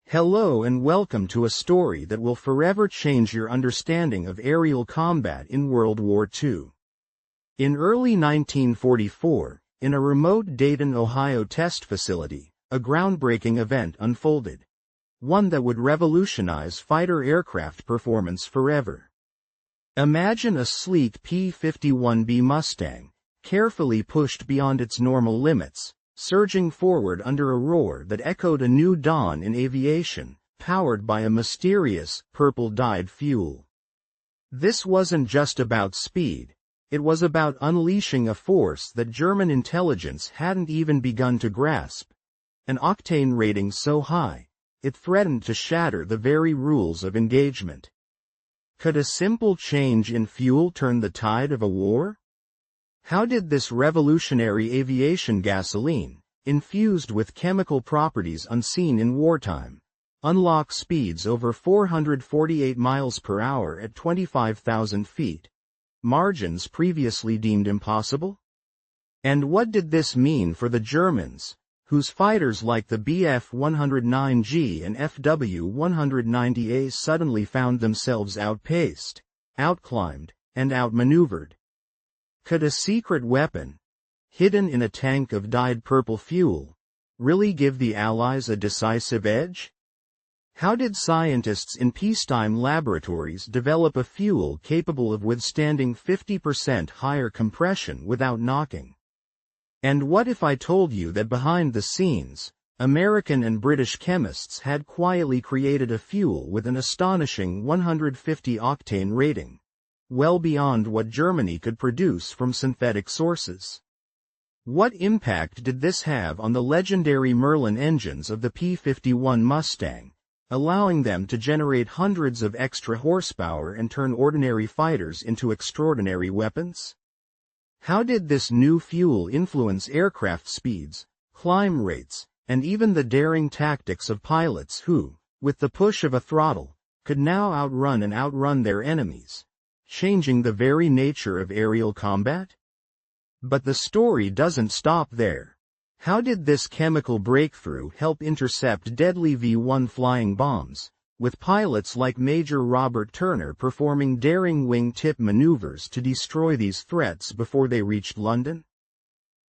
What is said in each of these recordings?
Hello and welcome to a story that will forever change your understanding of aerial combat in World War II. In early 1944, in a remote Dayton, Ohio test facility, a groundbreaking event unfolded. One that would revolutionize fighter aircraft performance forever. Imagine a sleek P-51B Mustang, carefully pushed beyond its normal limits, surging forward under a roar that echoed a new dawn in aviation, powered by a mysterious, purple-dyed fuel. This wasn't just about speed, it was about unleashing a force that German intelligence hadn't even begun to grasp. An octane rating so high, it threatened to shatter the very rules of engagement. Could a simple change in fuel turn the tide of a war? How did this revolutionary aviation gasoline, infused with chemical properties unseen in wartime, unlock speeds over 448 miles per hour at 25,000 feet, margins previously deemed impossible? And what did this mean for the Germans, whose fighters like the Bf-109G and Fw-190A suddenly found themselves outpaced, outclimbed, and outmaneuvered? Could a secret weapon, hidden in a tank of dyed purple fuel, really give the Allies a decisive edge? How did scientists in peacetime laboratories develop a fuel capable of withstanding 50% higher compression without knocking? And what if I told you that behind the scenes, American and British chemists had quietly created a fuel with an astonishing 150 octane rating? Well beyond what Germany could produce from synthetic sources. What impact did this have on the legendary Merlin engines of the P-51 Mustang, allowing them to generate hundreds of extra horsepower and turn ordinary fighters into extraordinary weapons? How did this new fuel influence aircraft speeds, climb rates, and even the daring tactics of pilots who, with the push of a throttle, could now outrun their enemies, changing the very nature of aerial combat? But the story doesn't stop there. How did this chemical breakthrough help intercept deadly V-1 flying bombs, with pilots like Major Robert Turner performing daring wing-tip maneuvers to destroy these threats before they reached London?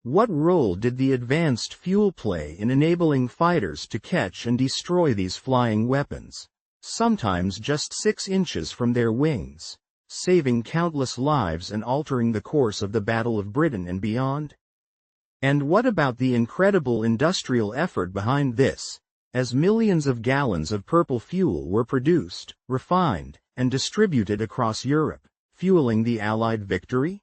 What role did the advanced fuel play in enabling fighters to catch and destroy these flying weapons, sometimes just 6 inches from their wings, saving countless lives and altering the course of the Battle of Britain and beyond? And what about the incredible industrial effort behind this, as millions of gallons of purple fuel were produced, refined, and distributed across Europe, fueling the Allied victory?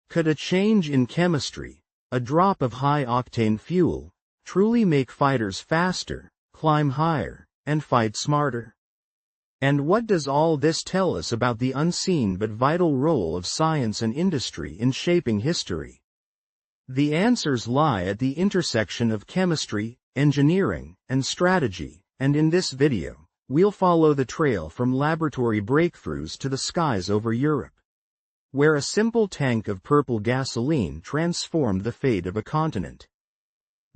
Could a change in chemistry, a drop of high-octane fuel, truly make fighters faster, climb higher, and fight smarter? And what does all this tell us about the unseen but vital role of science and industry in shaping history? The answers lie at the intersection of chemistry, engineering, and strategy, and in this video, we'll follow the trail from laboratory breakthroughs to the skies over Europe, where a simple tank of purple gasoline transformed the fate of a continent.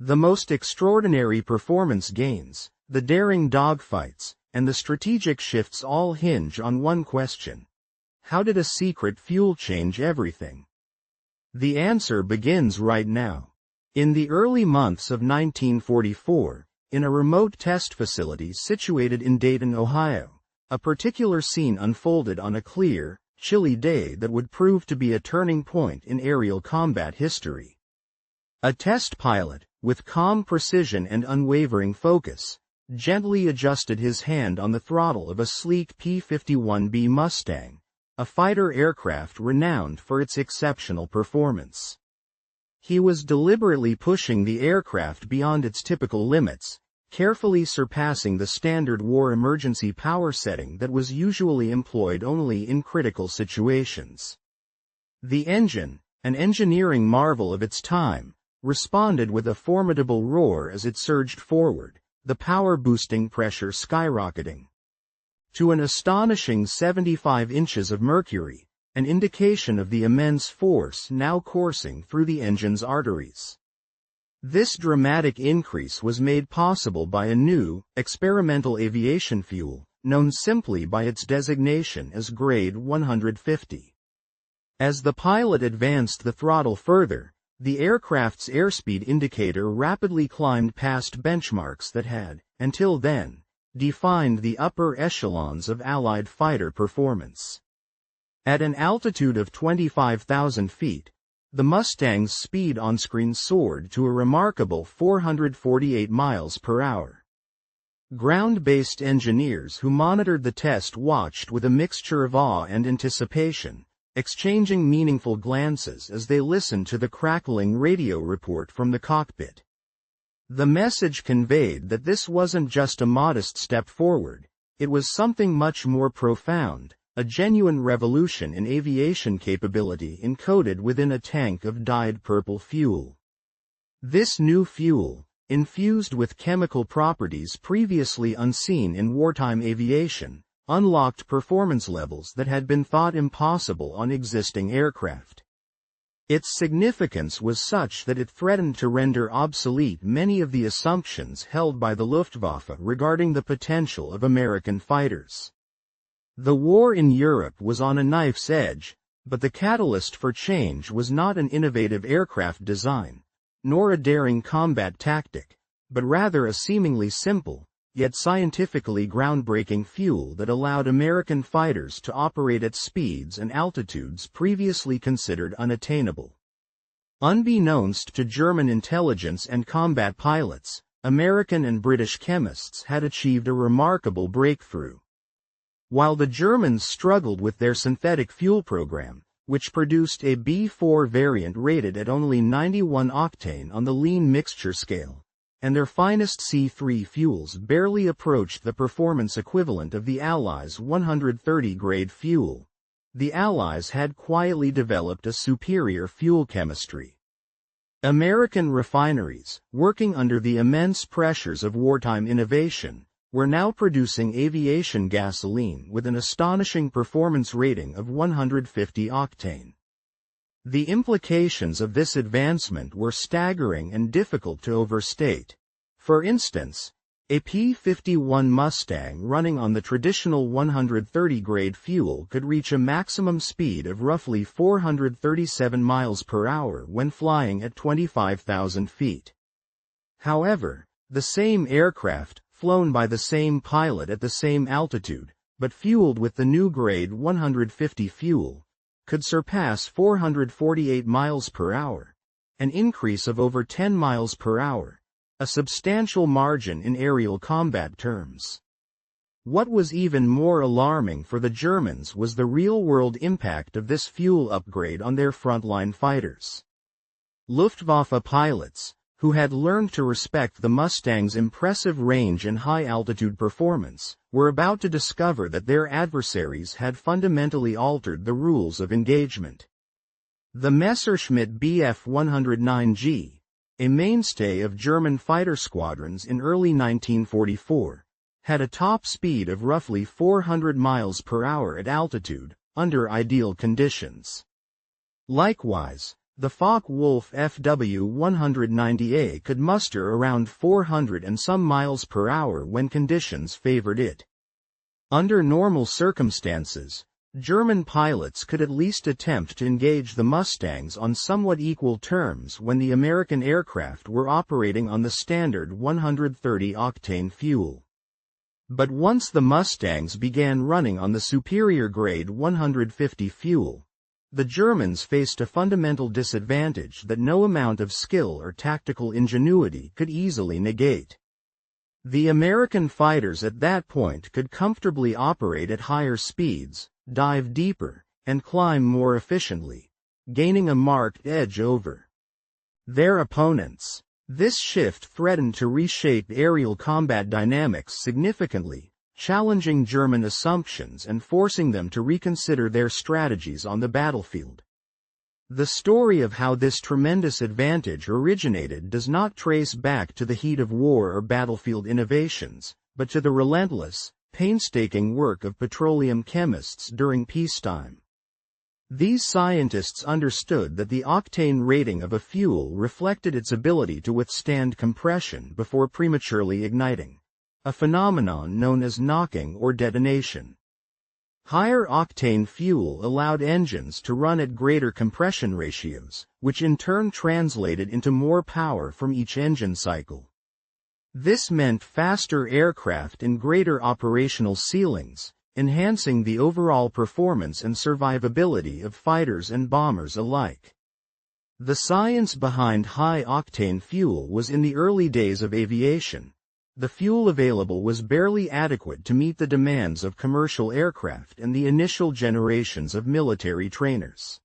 The most extraordinary performance gains, the daring dogfights, and the strategic shifts all hinge on one question: how did a secret fuel change everything? The answer begins right now. In the early months of 1944, in a remote test facility situated in Dayton, Ohio, a particular scene unfolded on a clear, chilly day that would prove to be a turning point in aerial combat history. A test pilot, with calm precision and unwavering focus, gently adjusted his hand on the throttle of a sleek P-51B Mustang, a fighter aircraft renowned for its exceptional performance. He was deliberately pushing the aircraft beyond its typical limits, carefully surpassing the standard war emergency power setting that was usually employed only in critical situations. The engine, an engineering marvel of its time, responded with a formidable roar as it surged forward, the power-boosting pressure skyrocketing to an astonishing 75 inches of mercury, an indication of the immense force now coursing through the engine's arteries. This dramatic increase was made possible by a new, experimental aviation fuel, known simply by its designation as grade 150. As the pilot advanced the throttle further, the aircraft's airspeed indicator rapidly climbed past benchmarks that had, until then, defined the upper echelons of Allied fighter performance. At an altitude of 25,000 feet, the Mustang's speed on-screen soared to a remarkable 448 miles per hour. Ground-based engineers who monitored the test watched with a mixture of awe and anticipation, exchanging meaningful glances as they listened to the crackling radio report from the cockpit. The message conveyed that this wasn't just a modest step forward, it was something much more profound, a genuine revolution in aviation capability encoded within a tank of dyed purple fuel. This new fuel, infused with chemical properties previously unseen in wartime aviation, unlocked performance levels that had been thought impossible on existing aircraft. Its significance was such that it threatened to render obsolete many of the assumptions held by the Luftwaffe regarding the potential of American fighters. The war in Europe was on a knife's edge, but the catalyst for change was not an innovative aircraft design, nor a daring combat tactic, but rather a seemingly simple, yet scientifically groundbreaking fuel that allowed American fighters to operate at speeds and altitudes previously considered unattainable. Unbeknownst to German intelligence and combat pilots, American and British chemists had achieved a remarkable breakthrough. While the Germans struggled with their synthetic fuel program, which produced a B4 variant rated at only 91 octane on the lean mixture scale, and their finest C3 fuels barely approached the performance equivalent of the Allies' 130 grade fuel, the Allies had quietly developed a superior fuel chemistry. American refineries, working under the immense pressures of wartime innovation, were now producing aviation gasoline with an astonishing performance rating of 150 octane. The implications of this advancement were staggering and difficult to overstate. For instance, a P-51 Mustang running on the traditional 130 grade fuel could reach a maximum speed of roughly 437 miles per hour when flying at 25,000 feet. However, the same aircraft, flown by the same pilot at the same altitude, but fueled with the new grade 150 fuel, could surpass 448 miles per hour, an increase of over 10 miles per hour, a substantial margin in aerial combat terms. What was even more alarming for the Germans was the real-world impact of this fuel upgrade on their frontline fighters. Luftwaffe pilots, who had learned to respect the Mustang's impressive range and high-altitude performance, were about to discover that their adversaries had fundamentally altered the rules of engagement. The Messerschmitt Bf 109G, a mainstay of German fighter squadrons in early 1944, had a top speed of roughly 400 miles per hour at altitude, under ideal conditions. Likewise, the Focke-Wulf FW-190A could muster around 400 and some miles per hour when conditions favored it. Under normal circumstances, German pilots could at least attempt to engage the Mustangs on somewhat equal terms when the American aircraft were operating on the standard 130 octane fuel. But once the Mustangs began running on the superior grade 150 fuel, the Germans faced a fundamental disadvantage that no amount of skill or tactical ingenuity could easily negate. The American fighters at that point could comfortably operate at higher speeds, dive deeper, and climb more efficiently, gaining a marked edge over their opponents. This shift threatened to reshape aerial combat dynamics significantly, challenging German assumptions and forcing them to reconsider their strategies on the battlefield. The story of how this tremendous advantage originated does not trace back to the heat of war or battlefield innovations, but to the relentless, painstaking work of petroleum chemists during peacetime. These scientists understood that the octane rating of a fuel reflected its ability to withstand compression before prematurely igniting, a phenomenon known as knocking or detonation. Higher octane fuel allowed engines to run at greater compression ratios, which in turn translated into more power from each engine cycle. This meant faster aircraft and greater operational ceilings, enhancing the overall performance and survivability of fighters and bombers alike. The science behind high-octane fuel was in the early days of aviation. The fuel available was barely adequate to meet the demands of commercial aircraft and the initial generations of military trainers.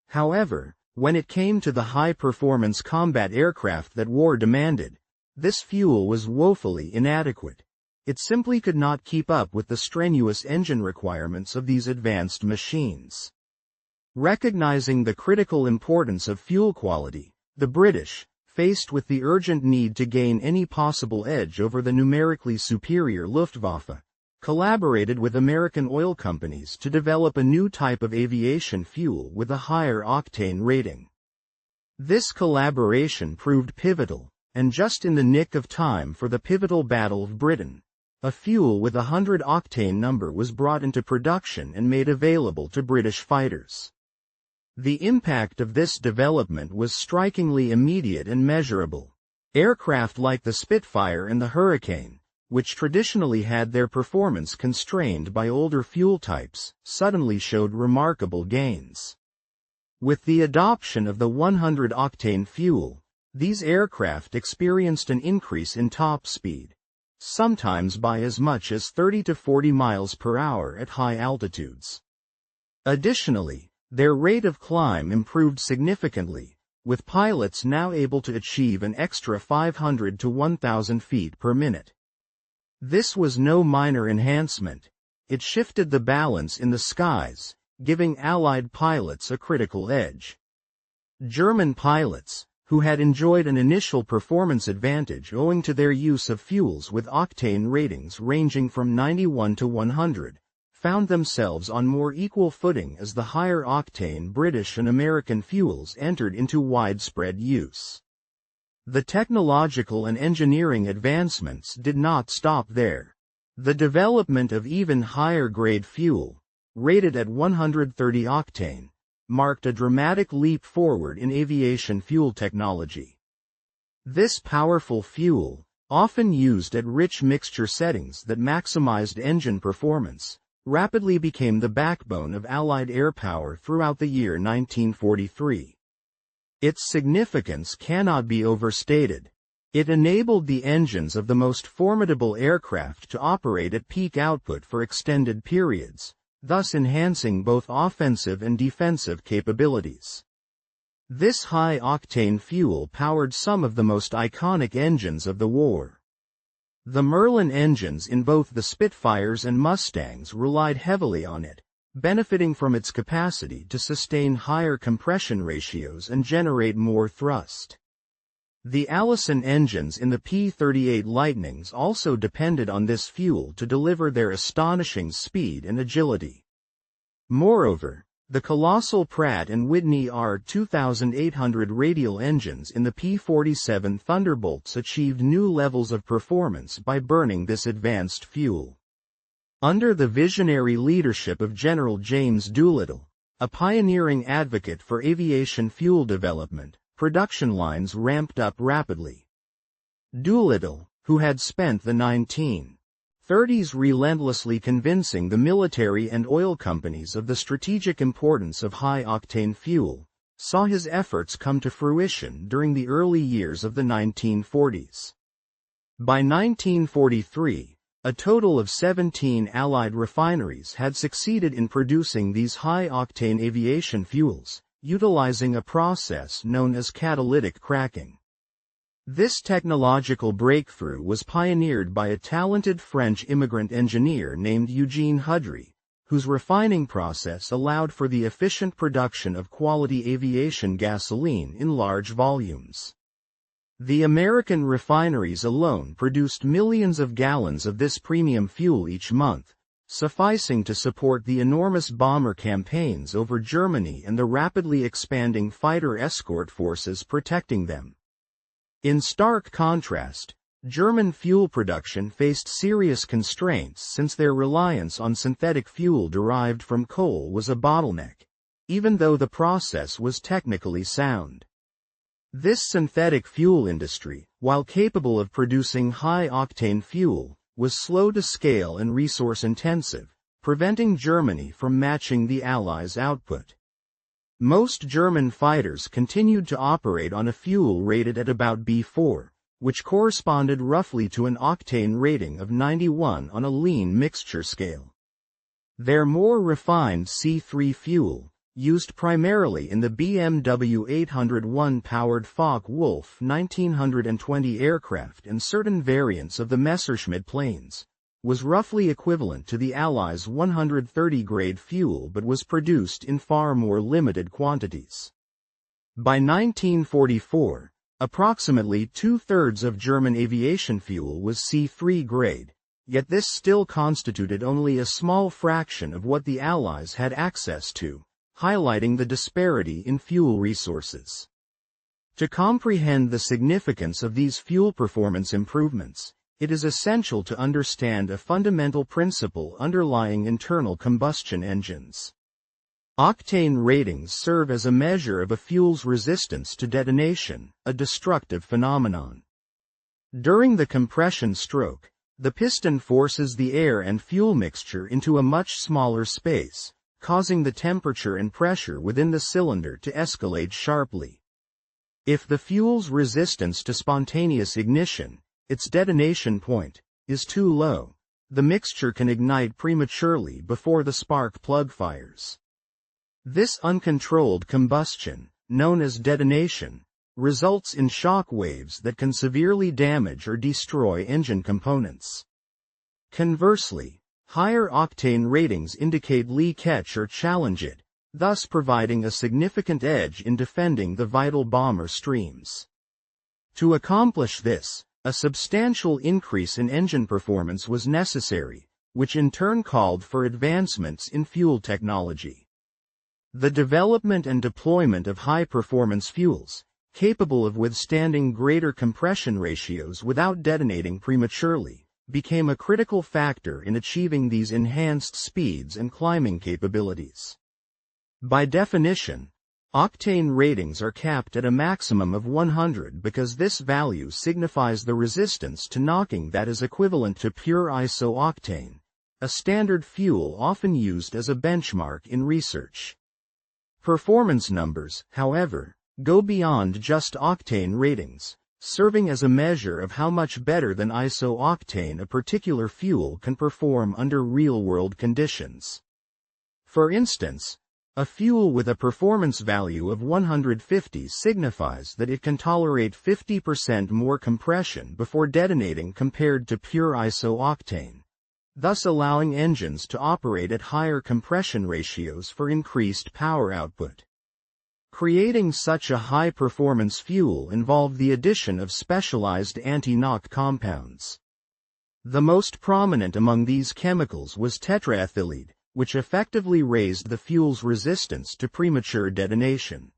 However, when it came to the high-performance combat aircraft that war demanded, this fuel was woefully inadequate. It simply could not keep up with the strenuous engine requirements of these advanced machines. Recognizing the critical importance of fuel quality, the British, faced with the urgent need to gain any possible edge over the numerically superior Luftwaffe, collaborated with American oil companies to develop a new type of aviation fuel with a higher octane rating. This collaboration proved pivotal, and just in the nick of time for the pivotal Battle of Britain. A fuel with a 100-octane number was brought into production and made available to British fighters. The impact of this development was strikingly immediate and measurable. Aircraft like the Spitfire and the Hurricane, which traditionally had their performance constrained by older fuel types, suddenly showed remarkable gains. With the adoption of the 100-octane fuel, these aircraft experienced an increase in top speed, sometimes by as much as 30 to 40 miles per hour at high altitudes. Additionally, their rate of climb improved significantly, with pilots now able to achieve an extra 500 to 1,000 feet per minute. This was no minor enhancement. It shifted the balance in the skies, giving Allied pilots a critical edge. German pilots, who had enjoyed an initial performance advantage owing to their use of fuels with octane ratings ranging from 91 to 100, found themselves on more equal footing as the higher octane British and American fuels entered into widespread use. The technological and engineering advancements did not stop there. The development of even higher grade fuel, rated at 130 octane, marked a dramatic leap forward in aviation fuel technology. This powerful fuel, often used at rich mixture settings that maximized engine performance, rapidly became the backbone of Allied air power throughout the year 1943. Its significance cannot be overstated. It enabled the engines of the most formidable aircraft to operate at peak output for extended periods, thus enhancing both offensive and defensive capabilities. This high-octane fuel powered some of the most iconic engines of the war. The Merlin engines in both the Spitfires and Mustangs relied heavily on it, benefiting from its capacity to sustain higher compression ratios and generate more thrust. The Allison engines in the P-38 Lightnings also depended on this fuel to deliver their astonishing speed and agility. Moreover, the colossal Pratt & Whitney R2800 radial engines in the P-47 Thunderbolts achieved new levels of performance by burning this advanced fuel. Under the visionary leadership of General James Doolittle, a pioneering advocate for aviation fuel development, production lines ramped up rapidly. Doolittle, who had spent the 1930s relentlessly convincing the military and oil companies of the strategic importance of high-octane fuel, saw his efforts come to fruition during the early years of the 1940s. By 1943, a total of 17 Allied refineries had succeeded in producing these high-octane aviation fuels, utilizing a process known as catalytic cracking. This technological breakthrough was pioneered by a talented French immigrant engineer named Eugene Hudry, whose refining process allowed for the efficient production of quality aviation gasoline in large volumes. The American refineries alone produced millions of gallons of this premium fuel each month, sufficing to support the enormous bomber campaigns over Germany and the rapidly expanding fighter escort forces protecting them. In stark contrast, German fuel production faced serious constraints since their reliance on synthetic fuel derived from coal was a bottleneck, even though the process was technically sound. This synthetic fuel industry, while capable of producing high-octane fuel, was slow to scale and resource-intensive, preventing Germany from matching the Allies' output. Most German fighters continued to operate on a fuel rated at about B4, which corresponded roughly to an octane rating of 91 on a lean mixture scale. Their more refined C3 fuel, used primarily in the BMW 801-powered Focke-Wulf 1920 aircraft and certain variants of the Messerschmitt planes, was roughly equivalent to the Allies' 130-grade fuel but was produced in far more limited quantities. By 1944, approximately two-thirds of German aviation fuel was C3 grade, yet this still constituted only a small fraction of what the Allies had access to, highlighting the disparity in fuel resources. To comprehend the significance of these fuel performance improvements, it is essential to understand a fundamental principle underlying internal combustion engines. Octane ratings serve as a measure of a fuel's resistance to detonation, a destructive phenomenon. During the compression stroke, the piston forces the air and fuel mixture into a much smaller space, causing the temperature and pressure within the cylinder to escalate sharply. If the fuel's resistance to spontaneous ignition, its detonation point, is too low, the mixture can ignite prematurely before the spark plug fires. This uncontrolled combustion, known as detonation, results in shock waves that can severely damage or destroy engine components. Conversely, higher octane ratings indicate leak-catch or challenge it, thus providing a significant edge in defending the vital bomber streams. To accomplish this, a substantial increase in engine performance was necessary, which in turn called for advancements in fuel technology. The development and deployment of high-performance fuels, capable of withstanding greater compression ratios without detonating prematurely, became a critical factor in achieving these enhanced speeds and climbing capabilities. By definition, octane ratings are capped at a maximum of 100 because this value signifies the resistance to knocking that is equivalent to pure iso-octane, a standard fuel often used as a benchmark in research. Performance numbers, however, go beyond just octane ratings, serving as a measure of how much better than iso-octane a particular fuel can perform under real-world conditions. For instance, a fuel with a performance value of 150 signifies that it can tolerate 50% more compression before detonating compared to pure iso-octane, thus allowing engines to operate at higher compression ratios for increased power output. Creating such a high-performance fuel involved the addition of specialized anti-knock compounds. The most prominent among these chemicals was tetraethylide, which effectively raised the fuel's resistance to premature detonation.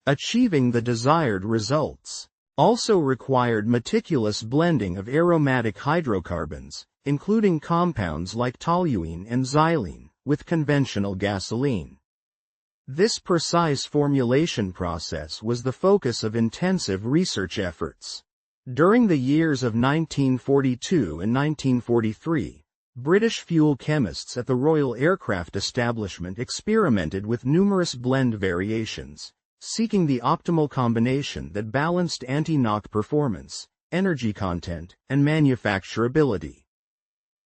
Achieving the desired results also required meticulous blending of aromatic hydrocarbons, including compounds like toluene and xylene, with conventional gasoline. This precise formulation process was the focus of intensive research efforts. During the years of 1942 and 1943, British fuel chemists at the Royal Aircraft Establishment experimented with numerous blend variations, seeking the optimal combination that balanced anti-knock performance, energy content, and manufacturability.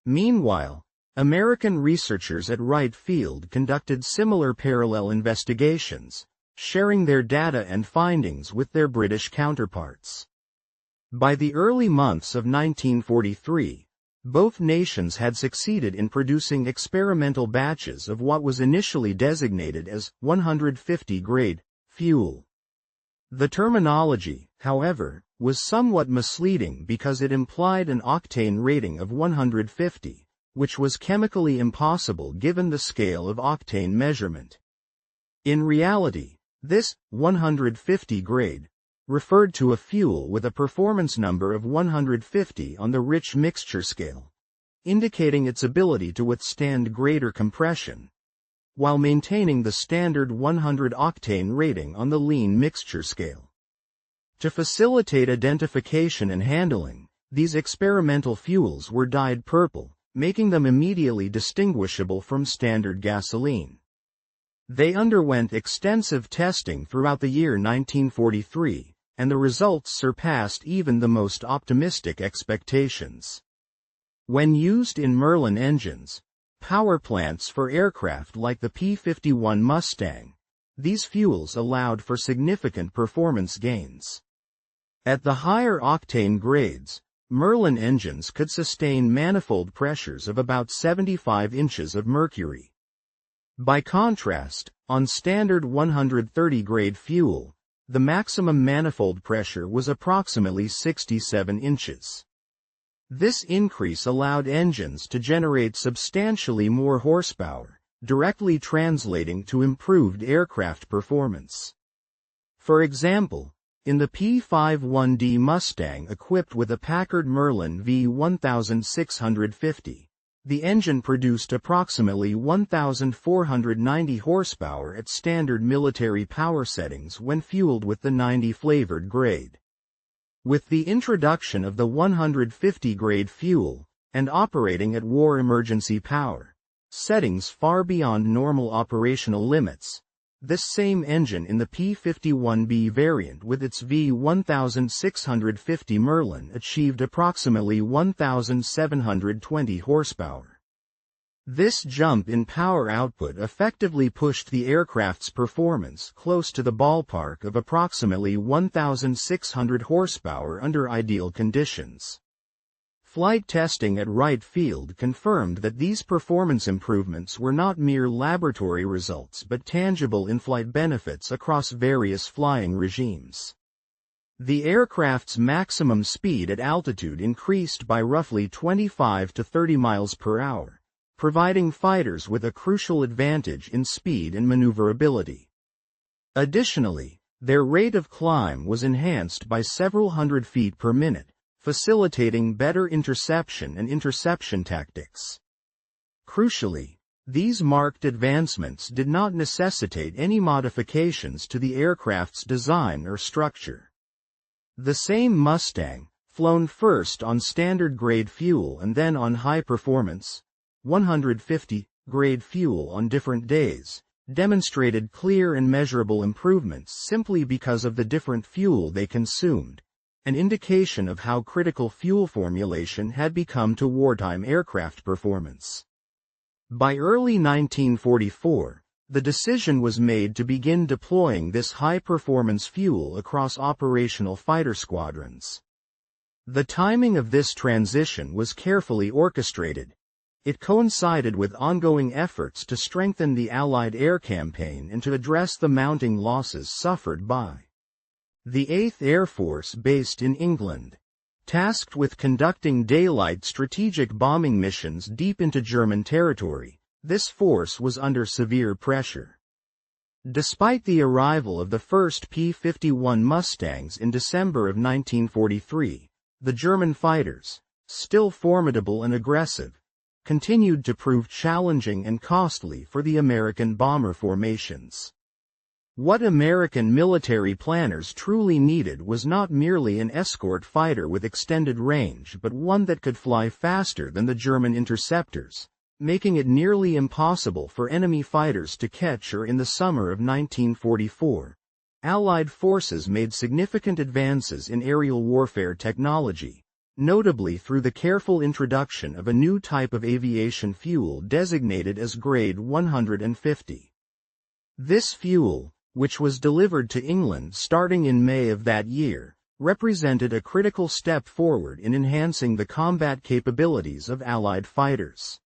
Meanwhile, American researchers at Wright Field conducted similar parallel investigations, sharing their data and findings with their British counterparts. By the early months of 1943, both nations had succeeded in producing experimental batches of what was initially designated as 150-grade fuel. The terminology, however, was somewhat misleading because it implied an octane rating of 150, which was chemically impossible given the scale of octane measurement. In reality, this 150 grade referred to a fuel with a performance number of 150 on the rich mixture scale, indicating its ability to withstand greater compression, while maintaining the standard 100 octane rating on the lean mixture scale. To facilitate identification and handling, these experimental fuels were dyed purple, making them immediately distinguishable from standard gasoline. They underwent extensive testing throughout the year 1943, and the results surpassed even the most optimistic expectations. When used in Merlin engines, power plants for aircraft like the P-51 Mustang, these fuels allowed for significant performance gains. At the higher octane grades, Merlin engines could sustain manifold pressures of about 75 inches of mercury. By contrast, on standard 130 grade fuel, the maximum manifold pressure was approximately 67 inches. This increase allowed engines to generate substantially more horsepower, directly translating to improved aircraft performance. For example, in the P-51D Mustang equipped with a Packard Merlin V1650, the engine produced approximately 1,490 horsepower at standard military power settings when fueled with the 90 flavored grade. With the introduction of the 150 grade fuel, and operating at war emergency power settings far beyond normal operational limits, this same engine in the P-51B variant with its V1650 Merlin achieved approximately 1,720 horsepower. This jump in power output effectively pushed the aircraft's performance close to the ballpark of approximately 1,600 horsepower under ideal conditions. Flight testing at Wright Field confirmed that these performance improvements were not mere laboratory results but tangible in-flight benefits across various flying regimes. The aircraft's maximum speed at altitude increased by roughly 25 to 30 miles per hour, providing fighters with a crucial advantage in speed and maneuverability. Additionally, their rate of climb was enhanced by several hundred feet per minute, facilitating better interception and interception tactics. Crucially, these marked advancements did not necessitate any modifications to the aircraft's design or structure. The same Mustang, flown first on standard grade fuel and then on high-performance, 150 grade fuel on different days, demonstrated clear and measurable improvements simply because of the different fuel they consumed, an indication of how critical fuel formulation had become to wartime aircraft performance. By early 1944, the decision was made to begin deploying this high-performance fuel across operational fighter squadrons. The timing of this transition was carefully orchestrated. It coincided with ongoing efforts to strengthen the Allied air campaign and to address the mounting losses suffered by the 8th Air Force based in England. Tasked with conducting daylight strategic bombing missions deep into German territory, this force was under severe pressure. Despite the arrival of the first P-51 Mustangs in December of 1943, the German fighters, still formidable and aggressive, continued to prove challenging and costly for the American bomber formations. What American military planners truly needed was not merely an escort fighter with extended range but one that could fly faster than the German interceptors, making it nearly impossible for enemy fighters to catch her. In the summer of 1944, Allied forces made significant advances in aerial warfare technology, notably through the careful introduction of a new type of aviation fuel designated as Grade 150. This fuel, which was delivered to England starting in May of that year, represented a critical step forward in enhancing the combat capabilities of Allied fighters.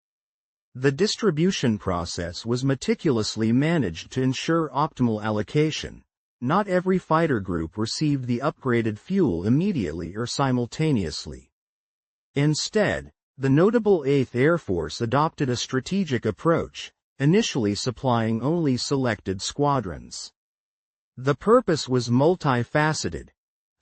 The distribution process was meticulously managed to ensure optimal allocation. Not every fighter group received the upgraded fuel immediately or simultaneously. Instead, The notable 8th Air Force adopted a strategic approach, initially supplying only selected squadrons. The purpose was multifaceted: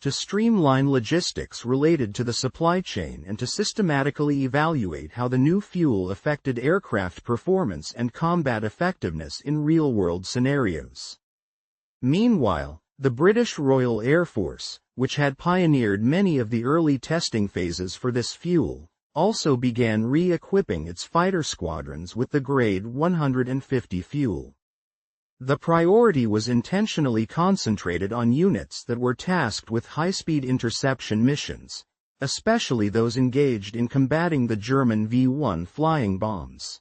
to streamline logistics related to the supply chain and to systematically evaluate how the new fuel affected aircraft performance and combat effectiveness in real-world scenarios. Meanwhile, the British Royal Air Force, which had pioneered many of the early testing phases for this fuel, also began re-equipping its fighter squadrons with the grade 150 fuel. The priority was intentionally concentrated on units that were tasked with high-speed interception missions, especially those engaged in combating the German V-1 flying bombs.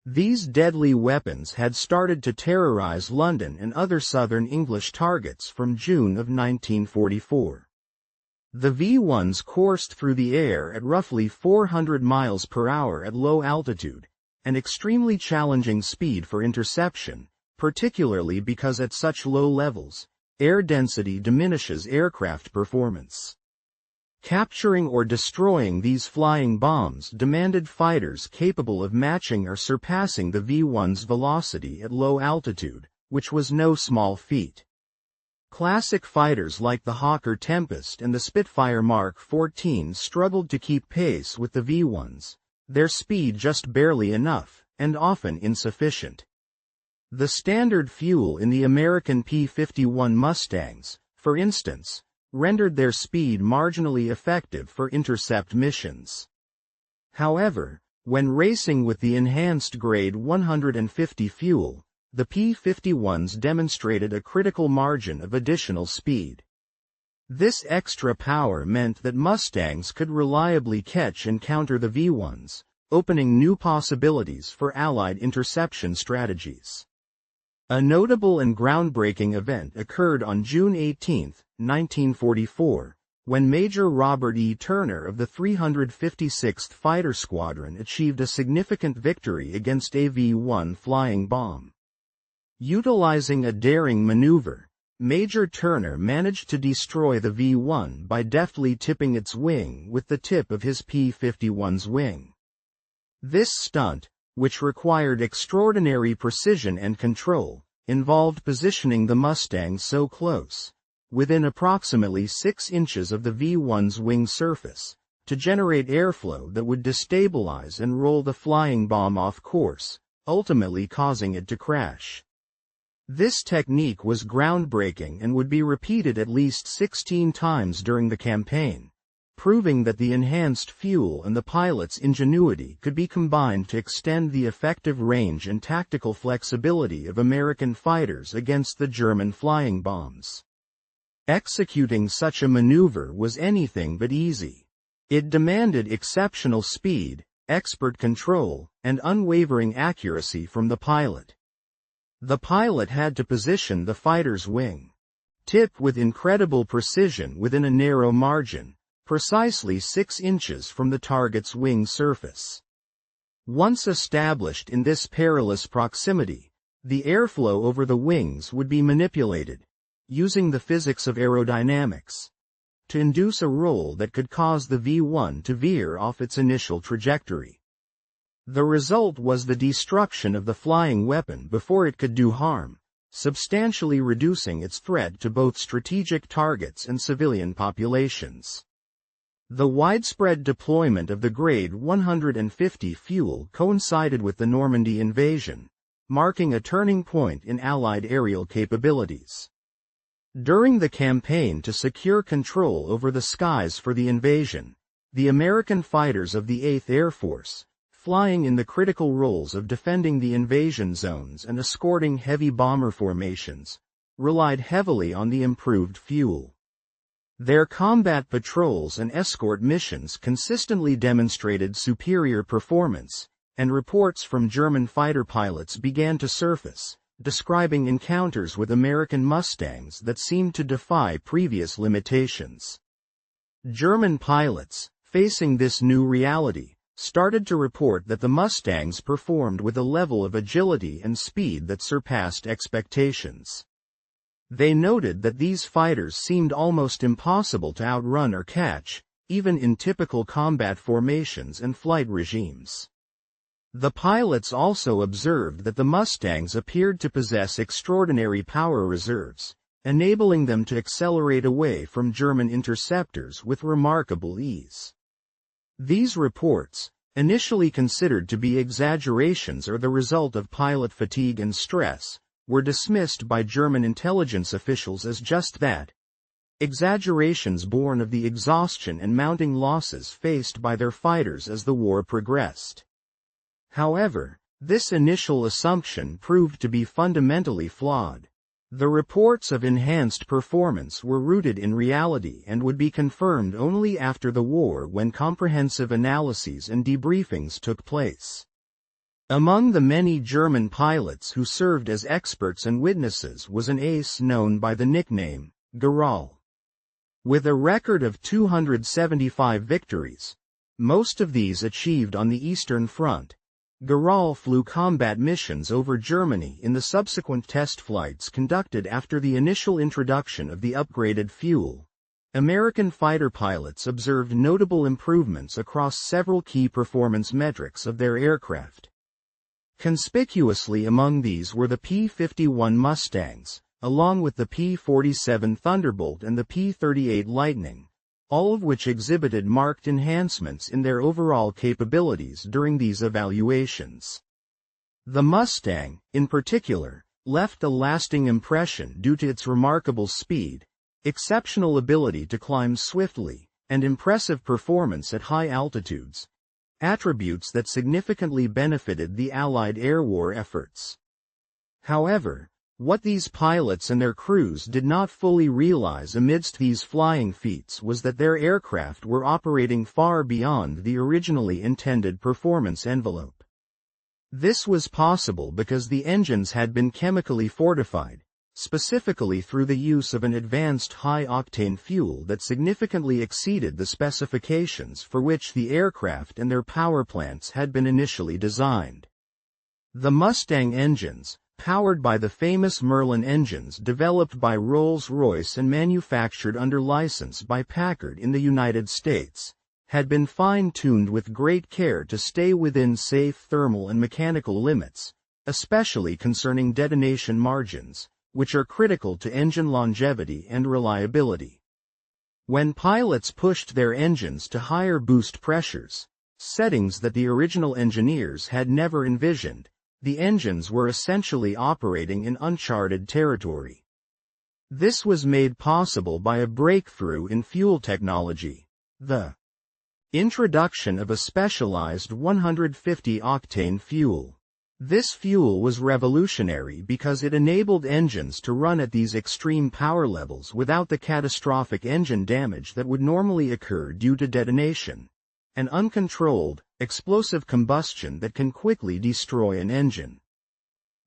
These deadly weapons had started to terrorize London and other southern English targets from June of 1944. The V-1s coursed through the air at roughly 400 miles per hour at low altitude, an extremely challenging speed for interception, particularly because at such low levels, air density diminishes aircraft performance. Capturing or destroying these flying bombs demanded fighters capable of matching or surpassing the V-1's velocity at low altitude, which was no small feat. Classic fighters like the Hawker Tempest and the Spitfire Mark 14 struggled to keep pace with the V-1s, their speed just barely enough, and often insufficient. The standard fuel in the American P-51 Mustangs, for instance, rendered their speed marginally effective for intercept missions. However, when racing with the enhanced grade 150 fuel, the P-51s demonstrated a critical margin of additional speed. This extra power meant that Mustangs could reliably catch and counter the V-1s, opening new possibilities for Allied interception strategies. A notable and groundbreaking event occurred on June 18, 1944, when Major Robert E. Turner of the 356th Fighter Squadron achieved a significant victory against a V-1 flying bomb. Utilizing a daring maneuver, Major Turner managed to destroy the V-1 by deftly tipping its wing with the tip of his P-51's wing. This stunt, which required extraordinary precision and control, involved positioning the Mustang so close, within approximately 6 inches of the V-1's wing surface, to generate airflow that would destabilize and roll the flying bomb off course, ultimately causing it to crash. This technique was groundbreaking and would be repeated at least 16 times during the campaign, proving that the enhanced fuel and the pilot's ingenuity could be combined to extend the effective range and tactical flexibility of American fighters against the German flying bombs. Executing such a maneuver was anything but easy. It demanded exceptional speed, expert control, and unwavering accuracy from the pilot. The pilot had to position the fighter's wing tip with incredible precision within a narrow margin, precisely 6 inches from the target's wing surface. Once established in this perilous proximity, the airflow over the wings would be manipulated, using the physics of aerodynamics, to induce a roll that could cause the V-1 to veer off its initial trajectory. The result was the destruction of the flying weapon before it could do harm, substantially reducing its threat to both strategic targets and civilian populations. The widespread deployment of the grade 150 fuel coincided with the Normandy invasion, marking a turning point in Allied aerial capabilities. During the campaign to secure control over the skies for the invasion, the American fighters of the 8th Air Force, flying in the critical roles of defending the invasion zones and escorting heavy bomber formations, relied heavily on the improved fuel. Their combat patrols and escort missions consistently demonstrated superior performance, and reports from German fighter pilots began to surface, describing encounters with American Mustangs that seemed to defy previous limitations. German pilots, facing this new reality, started to report that the Mustangs performed with a level of agility and speed that surpassed expectations. They noted that these fighters seemed almost impossible to outrun or catch, even in typical combat formations and flight regimes. The pilots also observed that the Mustangs appeared to possess extraordinary power reserves, enabling them to accelerate away from German interceptors with remarkable ease. These reports, initially considered to be exaggerations or the result of pilot fatigue and stress, were dismissed by German intelligence officials as just that, exaggerations born of the exhaustion and mounting losses faced by their fighters as the war progressed. However, this initial assumption proved to be fundamentally flawed. The reports of enhanced performance were rooted in reality and would be confirmed only after the war when comprehensive analyses and debriefings took place. Among the many German pilots who served as experts and witnesses was an ace known by the nickname General. With a record of 275 victories, most of these achieved on the Eastern Front, General flew combat missions over Germany in the subsequent test flights conducted after the initial introduction of the upgraded fuel. American fighter pilots observed notable improvements across several key performance metrics of their aircraft. Conspicuously among these were the P-51 Mustangs, along with the P-47 Thunderbolt and the P-38 Lightning, all of which exhibited marked enhancements in their overall capabilities during these evaluations. The Mustang, in particular, left a lasting impression due to its remarkable speed, exceptional ability to climb swiftly, and impressive performance at high altitudes, attributes that significantly benefited the Allied air war efforts. However, what these pilots and their crews did not fully realize amidst these flying feats was that their aircraft were operating far beyond the originally intended performance envelope. This was possible because the engines had been chemically fortified, specifically through the use of an advanced high-octane fuel that significantly exceeded the specifications for which the aircraft and their power plants had been initially designed. The Mustang engines, powered by the famous Merlin engines developed by Rolls-Royce and manufactured under license by Packard in the United States, had been fine-tuned with great care to stay within safe thermal and mechanical limits, especially concerning detonation margins, which are critical to engine longevity and reliability. When pilots pushed their engines to higher boost pressures, settings that the original engineers had never envisioned, the engines were essentially operating in uncharted territory. This was made possible by a breakthrough in fuel technology, the introduction of a specialized 150-octane fuel. This fuel was revolutionary because it enabled engines to run at these extreme power levels without the catastrophic engine damage that would normally occur due to detonation, an uncontrolled, explosive combustion that can quickly destroy an engine.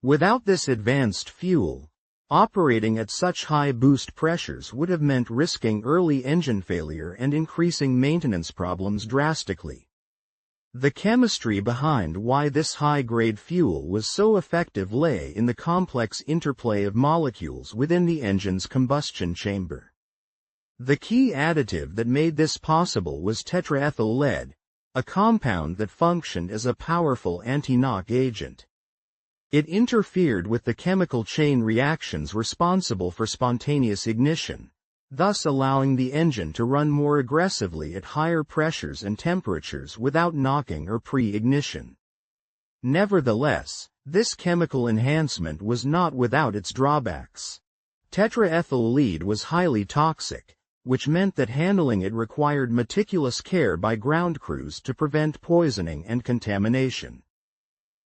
Without this advanced fuel, operating at such high boost pressures would have meant risking early engine failure and increasing maintenance problems drastically. The chemistry behind why this high-grade fuel was so effective lay in the complex interplay of molecules within the engine's combustion chamber. The key additive that made this possible was tetraethyl lead, a compound that functioned as a powerful anti-knock agent. It interfered with the chemical chain reactions responsible for spontaneous ignition, thus allowing the engine to run more aggressively at higher pressures and temperatures without knocking or pre-ignition. Nevertheless, this chemical enhancement was not without its drawbacks. Tetraethyl lead was highly toxic, which meant that handling it required meticulous care by ground crews to prevent poisoning and contamination.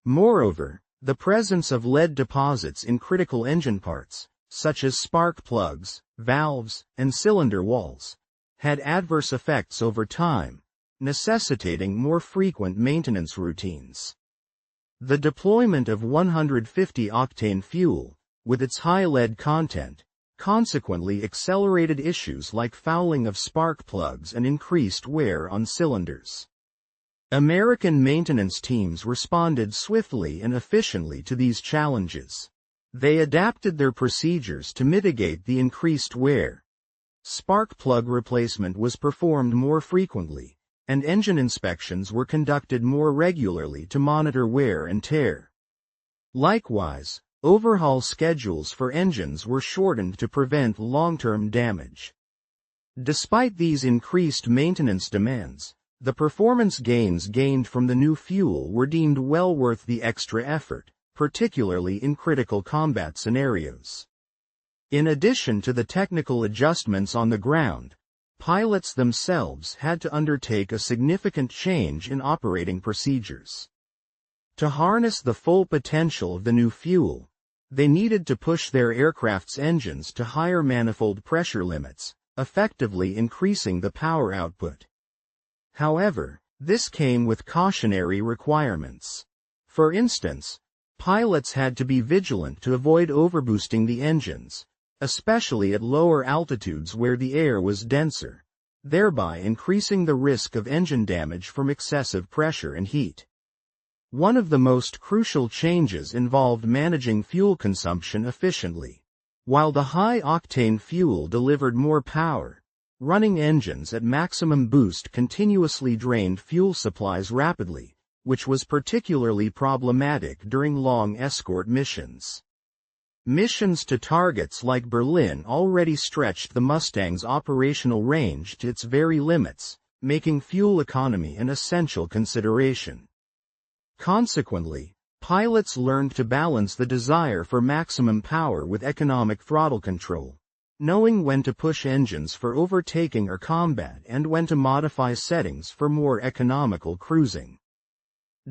Moreover, the presence of lead deposits in critical engine parts, such as spark plugs, valves, and cylinder walls, had adverse effects over time, necessitating more frequent maintenance routines. The deployment of 150-octane fuel, with its high lead content, consequently accelerated issues like fouling of spark plugs and increased wear on cylinders. American maintenance teams responded swiftly and efficiently to these challenges. They adapted their procedures to mitigate the increased wear, Spark plug replacement was performed more frequently, and engine inspections were conducted more regularly to monitor wear and tear. Likewise, overhaul schedules for engines were shortened to prevent long-term damage. Despite these increased maintenance demands, the performance gains gained from the new fuel were deemed well worth the extra effort, particularly in critical combat scenarios. In addition to the technical adjustments on the ground, pilots themselves had to undertake a significant change in operating procedures. To harness the full potential of the new fuel, they needed to push their aircraft's engines to higher manifold pressure limits, effectively increasing the power output. However, this came with cautionary requirements. For instance, pilots had to be vigilant to avoid overboosting the engines, especially at lower altitudes where the air was denser, thereby increasing the risk of engine damage from excessive pressure and heat. One of the most crucial changes involved managing fuel consumption efficiently. While the high-octane fuel delivered more power, running engines at maximum boost continuously drained fuel supplies rapidly, which was particularly problematic during long escort missions. Missions to targets like Berlin already stretched the Mustang's operational range to its very limits, making fuel economy an essential consideration. Consequently, pilots learned to balance the desire for maximum power with economic throttle control, knowing when to push engines for overtaking or combat and when to modify settings for more economical cruising.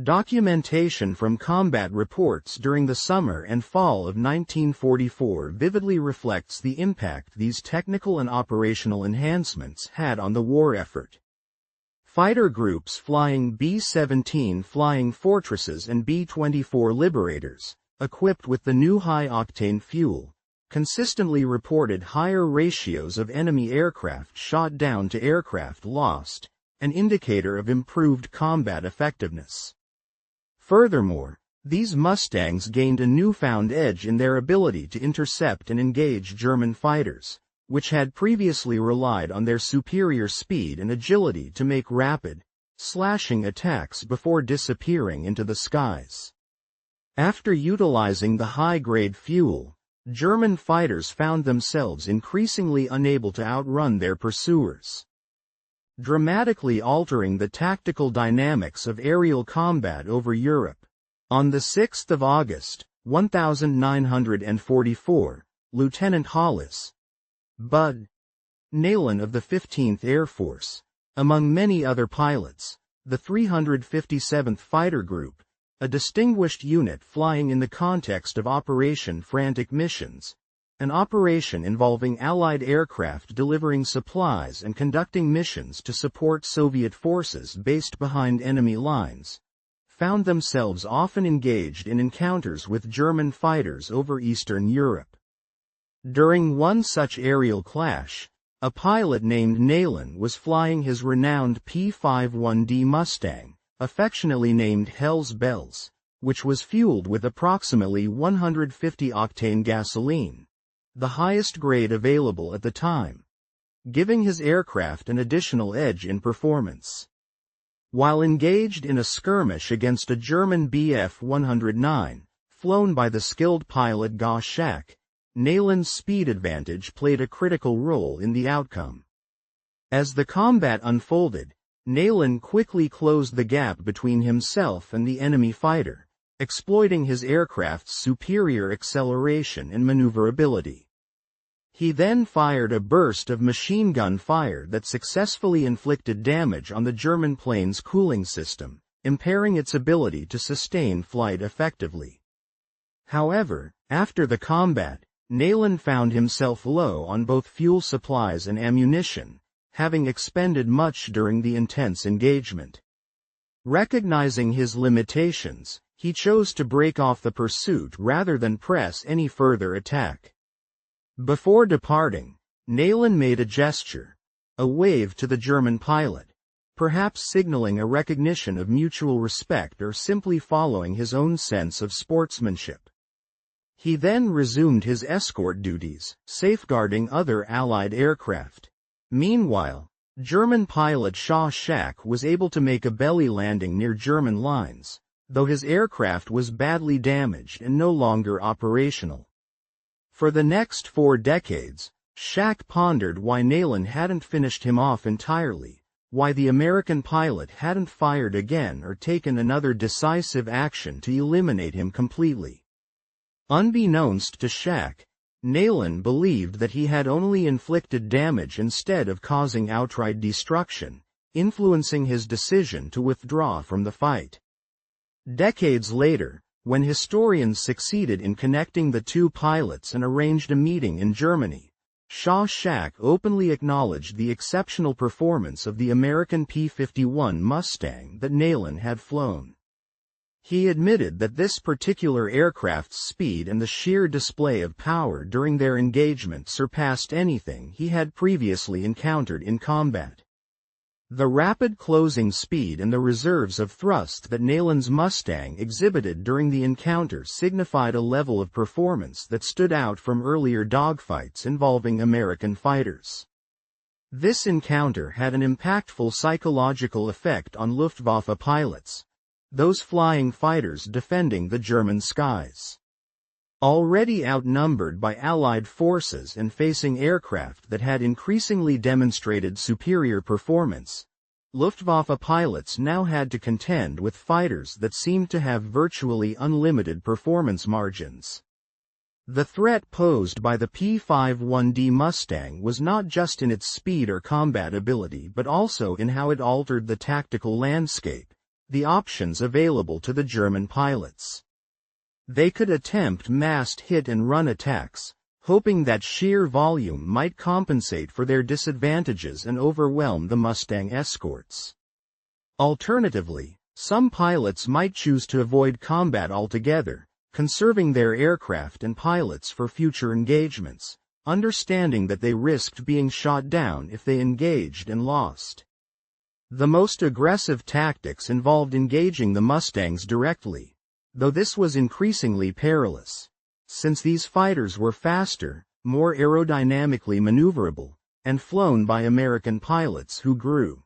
Documentation from combat reports during the summer and fall of 1944 vividly reflects the impact these technical and operational enhancements had on the war effort. Fighter groups flying B-17 Flying Fortresses and B-24 Liberators, equipped with the new high-octane fuel, consistently reported higher ratios of enemy aircraft shot down to aircraft lost, an indicator of improved combat effectiveness. Furthermore, these Mustangs gained a newfound edge in their ability to intercept and engage German fighters, which had previously relied on their superior speed and agility to make rapid, slashing attacks before disappearing into the skies. After utilizing the high-grade fuel, German fighters found themselves increasingly unable to outrun their pursuers, dramatically altering the tactical dynamics of aerial combat over Europe. On 6 August, 1944, Lieutenant Hollis Bud Nayland of the 15th Air Force, among many other pilots, the 357th Fighter Group, a distinguished unit flying in the context of Operation Frantic Missions, an operation involving Allied aircraft delivering supplies and conducting missions to support Soviet forces based behind enemy lines, found themselves often engaged in encounters with German fighters over Eastern Europe. During one such aerial clash, a pilot named Nayland was flying his renowned P-51D Mustang, affectionately named Hell's Bells, which was fueled with approximately 150 octane gasoline, the highest grade available at the time, giving his aircraft an additional edge in performance. While engaged in a skirmish against a German Bf-109, flown by the skilled pilot Gottschalk, Nayland's speed advantage played a critical role in the outcome. As the combat unfolded, Nayland quickly closed the gap between himself and the enemy fighter, exploiting his aircraft's superior acceleration and maneuverability. He then fired a burst of machine gun fire that successfully inflicted damage on the German plane's cooling system, impairing its ability to sustain flight effectively. However, after the combat, Nayland found himself low on both fuel supplies and ammunition, having expended much during the intense engagement. Recognizing his limitations, he chose to break off the pursuit rather than press any further attack. Before departing, Nayland made a gesture, a wave to the German pilot, perhaps signaling a recognition of mutual respect or simply following his own sense of sportsmanship. He then resumed his escort duties, safeguarding other Allied aircraft. Meanwhile, German pilot Schack was able to make a belly landing near German lines, though his aircraft was badly damaged and no longer operational. For the next 4 decades, Schack pondered why Neylan hadn't finished him off entirely, why the American pilot hadn't fired again or taken another decisive action to eliminate him completely. Unbeknownst to Schack, Neylan believed that he had only inflicted damage instead of causing outright destruction, influencing his decision to withdraw from the fight. Decades later, when historians succeeded in connecting the two pilots and arranged a meeting in Germany, Schack openly acknowledged the exceptional performance of the American P-51 Mustang that Neylan had flown. He admitted that this particular aircraft's speed and the sheer display of power during their engagement surpassed anything he had previously encountered in combat. The rapid closing speed and the reserves of thrust that Neylan's Mustang exhibited during the encounter signified a level of performance that stood out from earlier dogfights involving American fighters. This encounter had an impactful psychological effect on Luftwaffe pilots, those flying fighters defending the German skies. Already outnumbered by Allied forces and facing aircraft that had increasingly demonstrated superior performance, Luftwaffe pilots now had to contend with fighters that seemed to have virtually unlimited performance margins. The threat posed by the P-51D Mustang was not just in its speed or combat ability but also in how it altered the tactical landscape, the options available to the German pilots. They could attempt massed hit-and-run attacks, hoping that sheer volume might compensate for their disadvantages and overwhelm the Mustang escorts. Alternatively, some pilots might choose to avoid combat altogether, conserving their aircraft and pilots for future engagements, understanding that they risked being shot down if they engaged and lost. The most aggressive tactics involved engaging the Mustangs directly, though this was increasingly perilous, since these fighters were faster, more aerodynamically maneuverable, and flown by American pilots who grew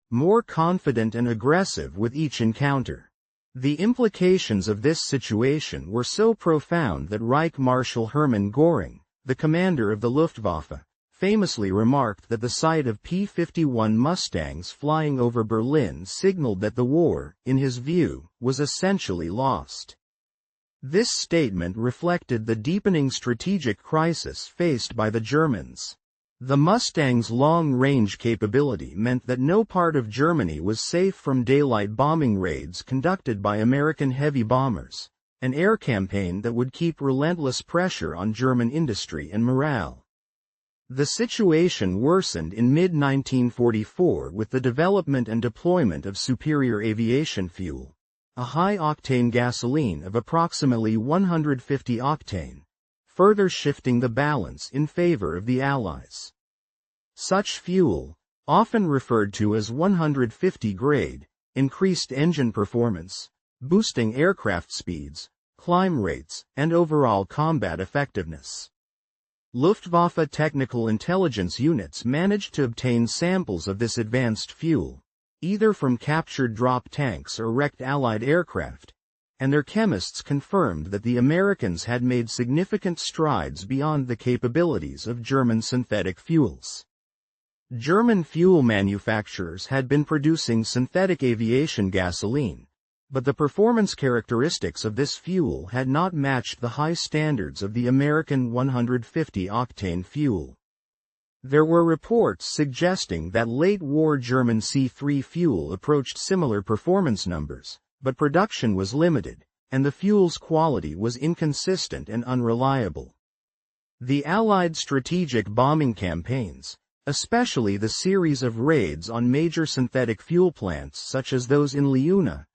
more confident and aggressive with each encounter. The implications of this situation were so profound that Reich Marshal Hermann Göring, the commander of the Luftwaffe, famously remarked that the sight of P-51 Mustangs flying over Berlin signaled that the war, in his view, was essentially lost. This statement reflected the deepening strategic crisis faced by the Germans. The Mustang's long-range capability meant that no part of Germany was safe from daylight bombing raids conducted by American heavy bombers, an air campaign that would keep relentless pressure on German industry and morale. The situation worsened in mid-1944 with the development and deployment of superior aviation fuel, a high-octane gasoline of approximately 150 octane, further shifting the balance in favor of the Allies. Such fuel, often referred to as 150 grade, increased engine performance, boosting aircraft speeds, climb rates, and overall combat effectiveness. Luftwaffe technical intelligence units managed to obtain samples of this advanced fuel, either from captured drop tanks or wrecked Allied aircraft, and their chemists confirmed that the Americans had made significant strides beyond the capabilities of German synthetic fuels. German fuel manufacturers had been producing synthetic aviation gasoline, but the performance characteristics of this fuel had not matched the high standards of the American 150-octane fuel. There were reports suggesting that late-war German C-3 fuel approached similar performance numbers, but production was limited, and the fuel's quality was inconsistent and unreliable. The Allied strategic bombing campaigns, especially the series of raids on major synthetic fuel plants such as those in Leuna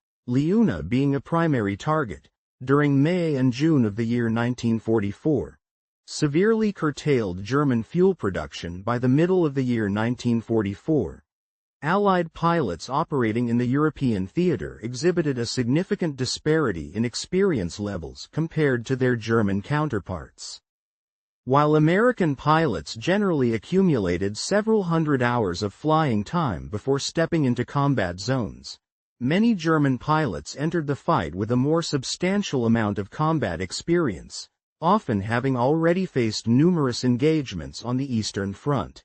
being a primary target, during May and June of the year 1944, severely curtailed German fuel production by the middle of the year 1944. Allied pilots operating in the European theater exhibited a significant disparity in experience levels compared to their German counterparts. While American pilots generally accumulated several hundred hours of flying time before stepping into combat zones, many German pilots entered the fight with a more substantial amount of combat experience, often having already faced numerous engagements on the Eastern Front.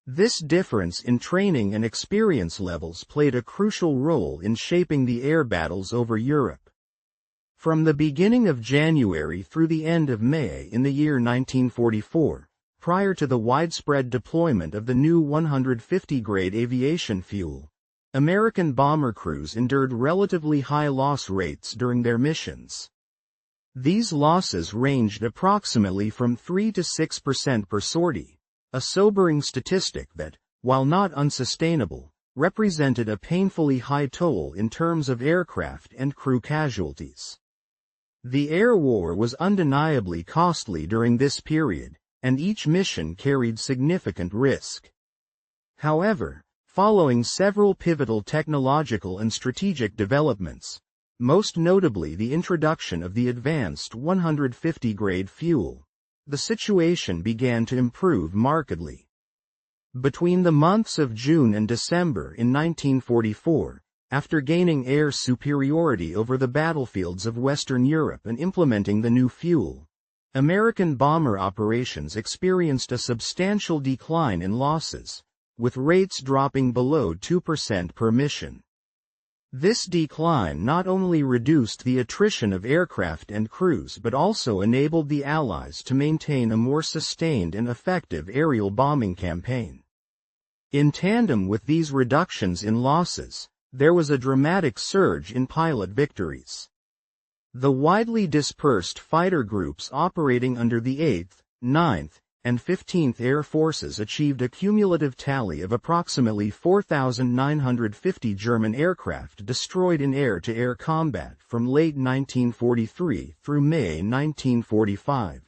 This difference in training and experience levels played a crucial role in shaping the air battles over Europe. From the beginning of January through the end of May in the year 1944, prior to the widespread deployment of the new 150 grade aviation fuel, American bomber crews endured relatively high loss rates during their missions. These losses ranged approximately from 3 to 6% per sortie, a sobering statistic that, while not unsustainable, represented a painfully high toll in terms of aircraft and crew casualties. The air war was undeniably costly during this period, and each mission carried significant risk. However, following several pivotal technological and strategic developments, most notably the introduction of the advanced 150 grade fuel, the situation began to improve markedly. Between the months of June and December in 1944, after gaining air superiority over the battlefields of Western Europe and implementing the new fuel, American bomber operations experienced a substantial decline in losses, with rates dropping below 2% per mission. This decline not only reduced the attrition of aircraft and crews but also enabled the Allies to maintain a more sustained and effective aerial bombing campaign. In tandem with these reductions in losses, there was a dramatic surge in pilot victories. The widely dispersed fighter groups operating under the 8th, 9th, and 15th Air Forces achieved a cumulative tally of approximately 4,950 German aircraft destroyed in air-to-air combat from late 1943 through May 1945.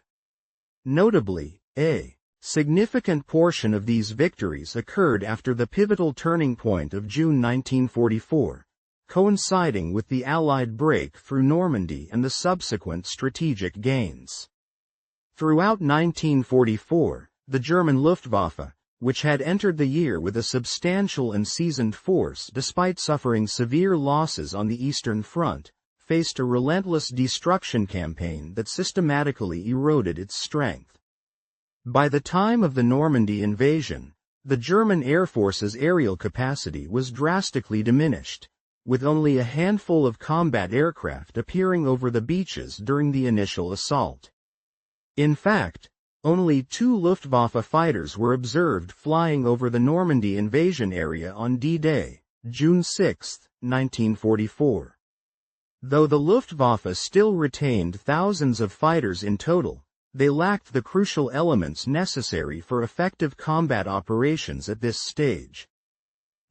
Notably, a significant portion of these victories occurred after the pivotal turning point of June 1944, coinciding with the Allied break through Normandy and the subsequent strategic gains. Throughout 1944, the German Luftwaffe, which had entered the year with a substantial and seasoned force despite suffering severe losses on the Eastern Front, faced a relentless destruction campaign that systematically eroded its strength. By the time of the Normandy invasion, the German Air Force's aerial capacity was drastically diminished, with only a handful of combat aircraft appearing over the beaches during the initial assault. In fact, only 2 Luftwaffe fighters were observed flying over the Normandy invasion area on D-Day, June 6, 1944. Though the Luftwaffe still retained thousands of fighters in total, they lacked the crucial elements necessary for effective combat operations at this stage.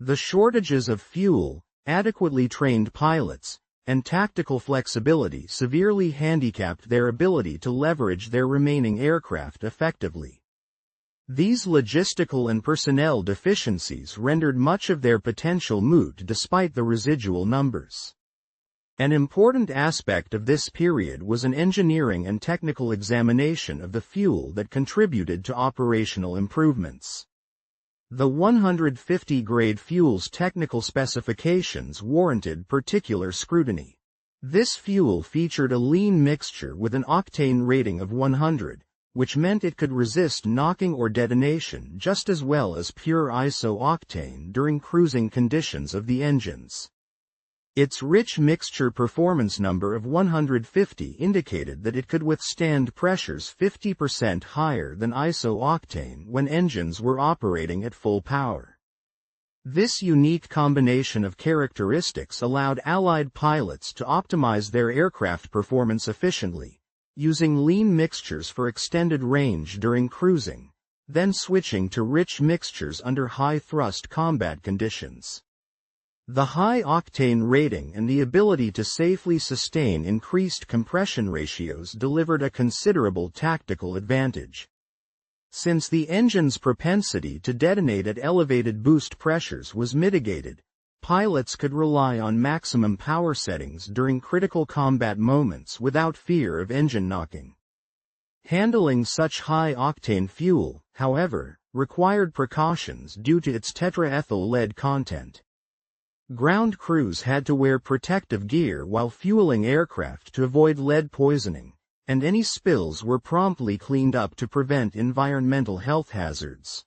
The shortages of fuel, adequately trained pilots, and tactical flexibility severely handicapped their ability to leverage their remaining aircraft effectively. These logistical and personnel deficiencies rendered much of their potential moot despite the residual numbers. An important aspect of this period was an engineering and technical examination of the fuel that contributed to operational improvements. The 150 grade fuel's technical specifications warranted particular scrutiny. This fuel featured a lean mixture with an octane rating of 100, which meant it could resist knocking or detonation just as well as pure iso-octane during cruising conditions of the engines. Its rich mixture performance number of 150 indicated that it could withstand pressures 50% higher than iso-octane when engines were operating at full power. This unique combination of characteristics allowed Allied pilots to optimize their aircraft performance efficiently, using lean mixtures for extended range during cruising, then switching to rich mixtures under high-thrust combat conditions. The high-octane rating and the ability to safely sustain increased compression ratios delivered a considerable tactical advantage. Since the engine's propensity to detonate at elevated boost pressures was mitigated, pilots could rely on maximum power settings during critical combat moments without fear of engine knocking. Handling such high-octane fuel, however, required precautions due to its tetraethyl lead content. Ground crews had to wear protective gear while fueling aircraft to avoid lead poisoning, and any spills were promptly cleaned up to prevent environmental health hazards.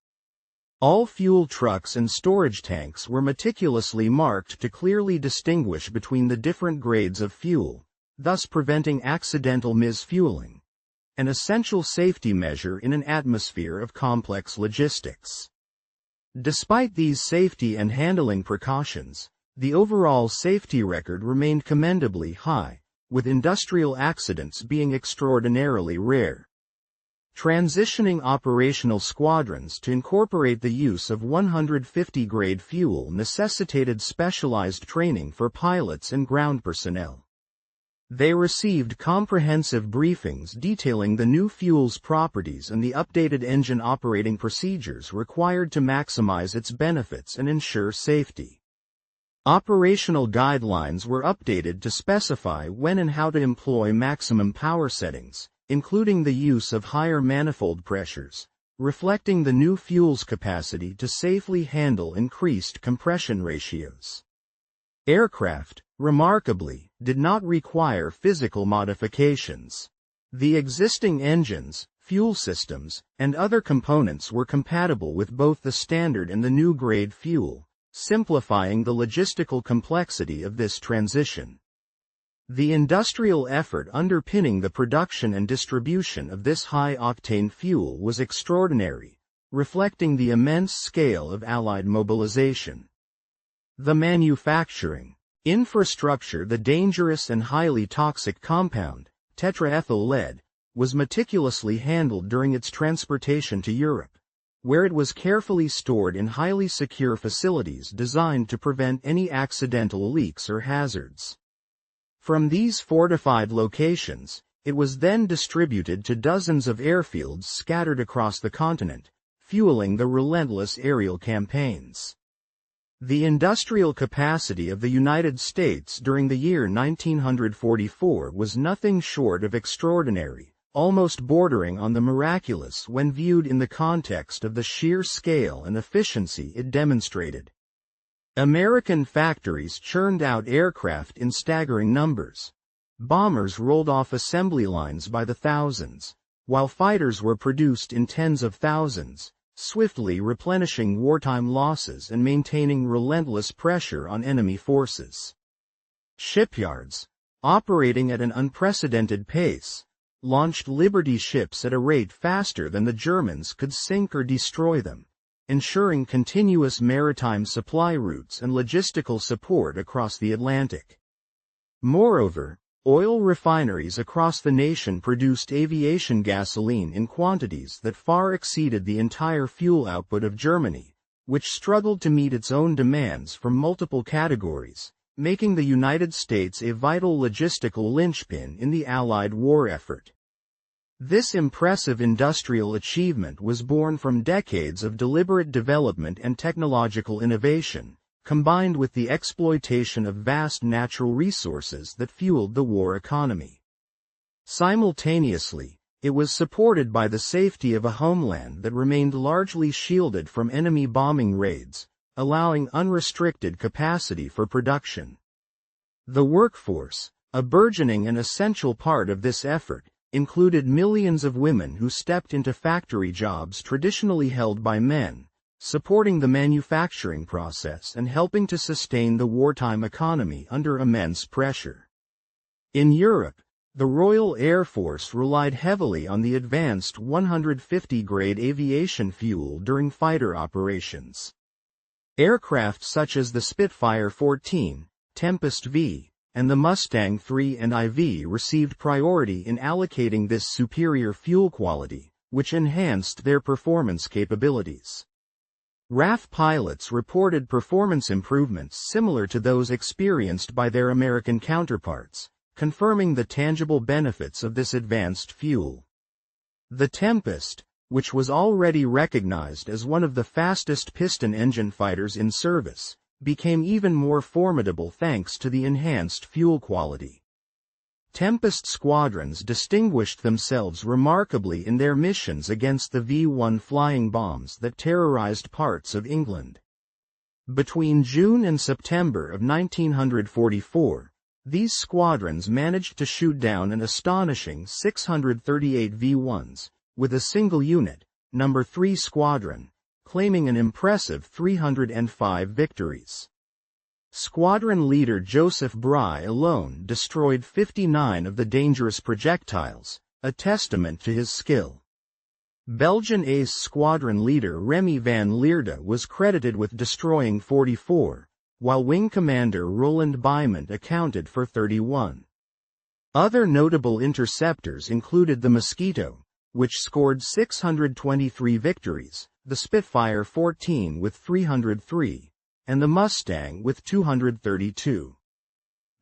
All fuel trucks and storage tanks were meticulously marked to clearly distinguish between the different grades of fuel, thus preventing accidental misfueling, an essential safety measure in an atmosphere of complex logistics. Despite these safety and handling precautions, the overall safety record remained commendably high, with industrial accidents being extraordinarily rare. Transitioning operational squadrons to incorporate the use of 150-grade fuel necessitated specialized training for pilots and ground personnel. They received comprehensive briefings detailing the new fuel's properties and the updated engine operating procedures required to maximize its benefits and ensure safety. Operational guidelines were updated to specify when and how to employ maximum power settings, including the use of higher manifold pressures, reflecting the new fuel's capacity to safely handle increased compression ratios. Aircraft, remarkably, did not require physical modifications. The existing engines, fuel systems, and other components were compatible with both the standard and the new grade fuel, simplifying the logistical complexity of this transition. The industrial effort underpinning the production and distribution of this high-octane fuel was extraordinary, reflecting the immense scale of Allied mobilization. The manufacturing infrastructure. The dangerous and highly toxic compound, tetraethyl lead, was meticulously handled during its transportation to Europe, where it was carefully stored in highly secure facilities designed to prevent any accidental leaks or hazards. From these fortified locations, it was then distributed to dozens of airfields scattered across the continent, fueling the relentless aerial campaigns. The industrial capacity of the United States during the year 1944 was nothing short of extraordinary, almost bordering on the miraculous when viewed in the context of the sheer scale and efficiency it demonstrated. American factories churned out aircraft in staggering numbers. Bombers rolled off assembly lines by the thousands, while fighters were produced in tens of thousands, swiftly replenishing wartime losses and maintaining relentless pressure on enemy forces. Shipyards, operating at an unprecedented pace, launched Liberty ships at a rate faster than the Germans could sink or destroy them, ensuring continuous maritime supply routes and logistical support across the Atlantic. Moreover, oil refineries across the nation produced aviation gasoline in quantities that far exceeded the entire fuel output of Germany, which struggled to meet its own demands from multiple categories, making the United States a vital logistical linchpin in the Allied war effort. This impressive industrial achievement was born from decades of deliberate development and technological innovation, combined with the exploitation of vast natural resources that fueled the war economy. Simultaneously, it was supported by the safety of a homeland that remained largely shielded from enemy bombing raids, allowing unrestricted capacity for production. The workforce, a burgeoning and essential part of this effort, included millions of women who stepped into factory jobs traditionally held by men, supporting the manufacturing process and helping to sustain the wartime economy under immense pressure. In Europe, the Royal Air Force relied heavily on the advanced 150-grade aviation fuel during fighter operations. Aircraft such as the Spitfire 14, Tempest V, and the Mustang III and IV received priority in allocating this superior fuel quality, which enhanced their performance capabilities. RAF pilots reported performance improvements similar to those experienced by their American counterparts, confirming the tangible benefits of this advanced fuel. The Tempest, which was already recognized as one of the fastest piston engine fighters in service, became even more formidable thanks to the enhanced fuel quality. Tempest squadrons distinguished themselves remarkably in their missions against the V-1 flying bombs that terrorized parts of England. Between June and September of 1944, these squadrons managed to shoot down an astonishing 638 V-1s, with a single unit, No. 3 Squadron, claiming an impressive 305 victories. Squadron leader Joseph Bry alone destroyed 59 of the dangerous projectiles, a testament to his skill. Belgian ace squadron leader Remy van Lierde was credited with destroying 44, while wing commander Roland Bymont accounted for 31. Other notable interceptors included the Mosquito, which scored 623 victories, the Spitfire 14 with 303, and the Mustang with 232.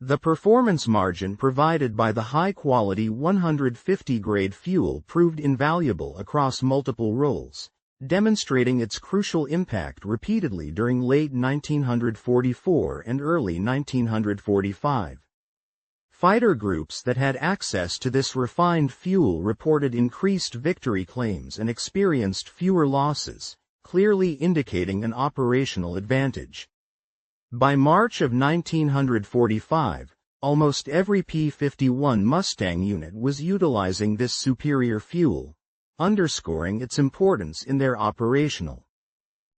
The performance margin provided by the high-quality 150 grade fuel proved invaluable across multiple roles, demonstrating its crucial impact repeatedly during late 1944 and early 1945. Fighter groups that had access to this refined fuel reported increased victory claims and experienced fewer losses, clearly indicating an operational advantage. By March of 1945, almost every P-51 Mustang unit was utilizing this superior fuel, underscoring its importance in their operational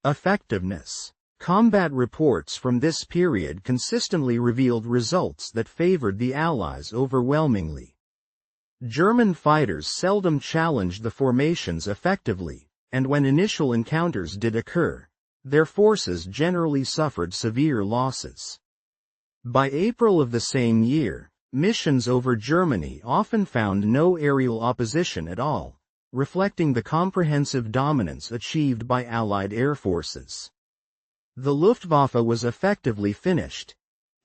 effectiveness. Combat reports from this period consistently revealed results that favored the Allies overwhelmingly. German fighters seldom challenged the formations effectively, and when initial encounters did occur, their forces generally suffered severe losses. By April of the same year, missions over Germany often found no aerial opposition at all, reflecting the comprehensive dominance achieved by Allied air forces. The Luftwaffe was effectively finished.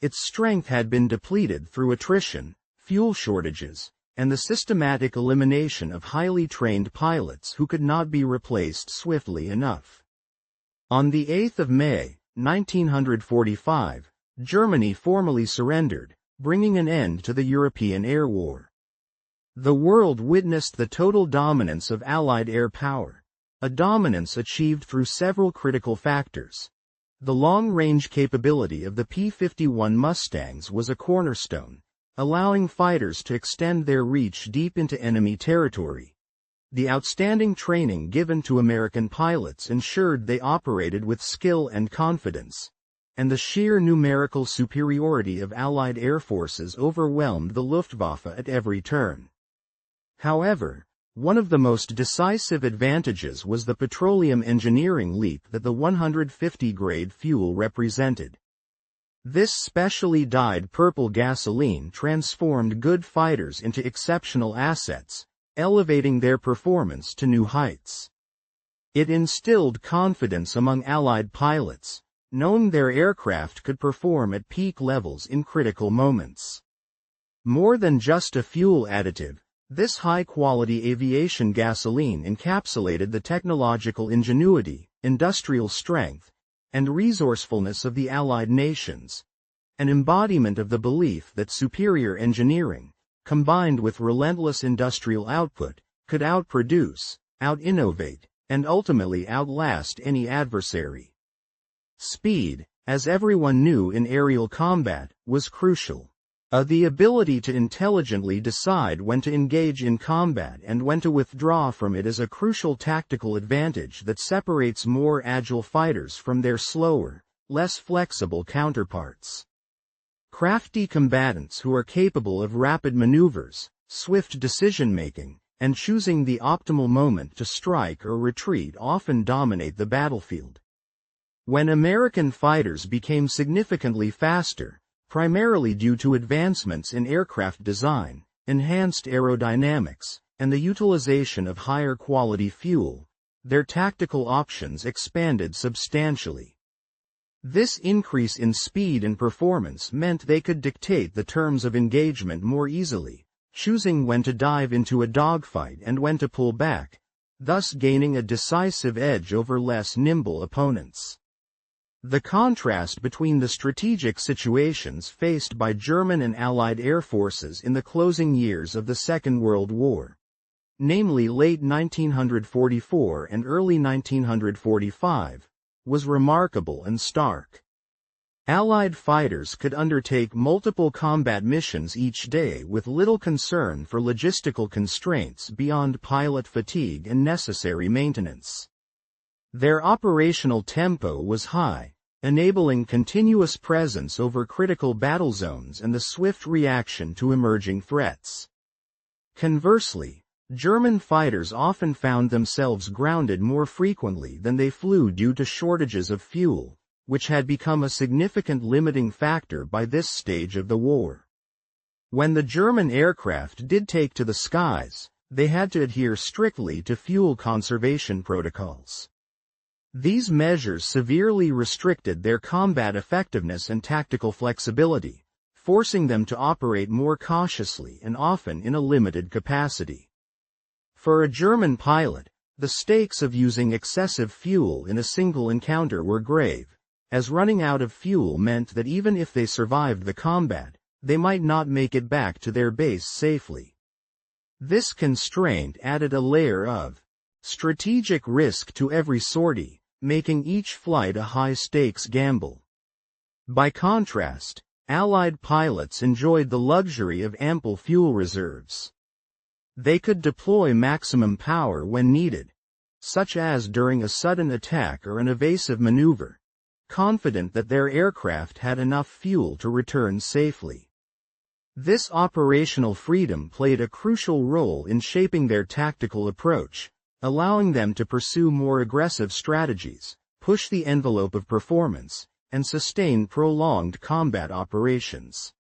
Its strength had been depleted through attrition, fuel shortages, and the systematic elimination of highly trained pilots who could not be replaced swiftly enough. On the 8th of May, 1945, Germany formally surrendered, bringing an end to the European air war. The world witnessed the total dominance of Allied air power, a dominance achieved through several critical factors. The long-range capability of the P-51 Mustangs was a cornerstone, allowing fighters to extend their reach deep into enemy territory. The outstanding training given to American pilots ensured they operated with skill and confidence, and the sheer numerical superiority of Allied air forces overwhelmed the Luftwaffe at every turn. However, one of the most decisive advantages was the petroleum engineering leap that the 150 grade fuel represented. This specially dyed purple gasoline transformed good fighters into exceptional assets, elevating their performance to new heights. It instilled confidence among Allied pilots, knowing their aircraft could perform at peak levels in critical moments. More than just a fuel additive, this high-quality aviation gasoline encapsulated the technological ingenuity, industrial strength, and resourcefulness of the Allied nations, an embodiment of the belief that superior engineering, combined with relentless industrial output, could outproduce, out-innovate, and ultimately outlast any adversary. Speed, as everyone knew in aerial combat, was crucial. The ability to intelligently decide when to engage in combat and when to withdraw from it is a crucial tactical advantage that separates more agile fighters from their slower, less flexible counterparts. Crafty combatants who are capable of rapid maneuvers, swift decision-making, and choosing the optimal moment to strike or retreat often dominate the battlefield. When American fighters became significantly faster, primarily due to advancements in aircraft design, enhanced aerodynamics, and the utilization of higher quality fuel, their tactical options expanded substantially. This increase in speed and performance meant they could dictate the terms of engagement more easily, choosing when to dive into a dogfight and when to pull back, thus gaining a decisive edge over less nimble opponents. The contrast between the strategic situations faced by German and Allied air forces in the closing years of the Second World War, namely late 1944 and early 1945, was remarkable and stark. Allied fighters could undertake multiple combat missions each day with little concern for logistical constraints beyond pilot fatigue and necessary maintenance. Their operational tempo was high, enabling continuous presence over critical battle zones and the swift reaction to emerging threats. Conversely, German fighters often found themselves grounded more frequently than they flew due to shortages of fuel, which had become a significant limiting factor by this stage of the war. When the German aircraft did take to the skies, they had to adhere strictly to fuel conservation protocols. These measures severely restricted their combat effectiveness and tactical flexibility, forcing them to operate more cautiously and often in a limited capacity. For a German pilot, the stakes of using excessive fuel in a single encounter were grave, as running out of fuel meant that even if they survived the combat, they might not make it back to their base safely. This constraint added a layer of strategic risk to every sortie, making each flight a high-stakes gamble. By contrast, Allied pilots enjoyed the luxury of ample fuel reserves. They could deploy maximum power when needed, such as during a sudden attack or an evasive maneuver, confident that their aircraft had enough fuel to return safely. This operational freedom played a crucial role in shaping their tactical approach, allowing them to pursue more aggressive strategies, push the envelope of performance, and sustain prolonged combat operations.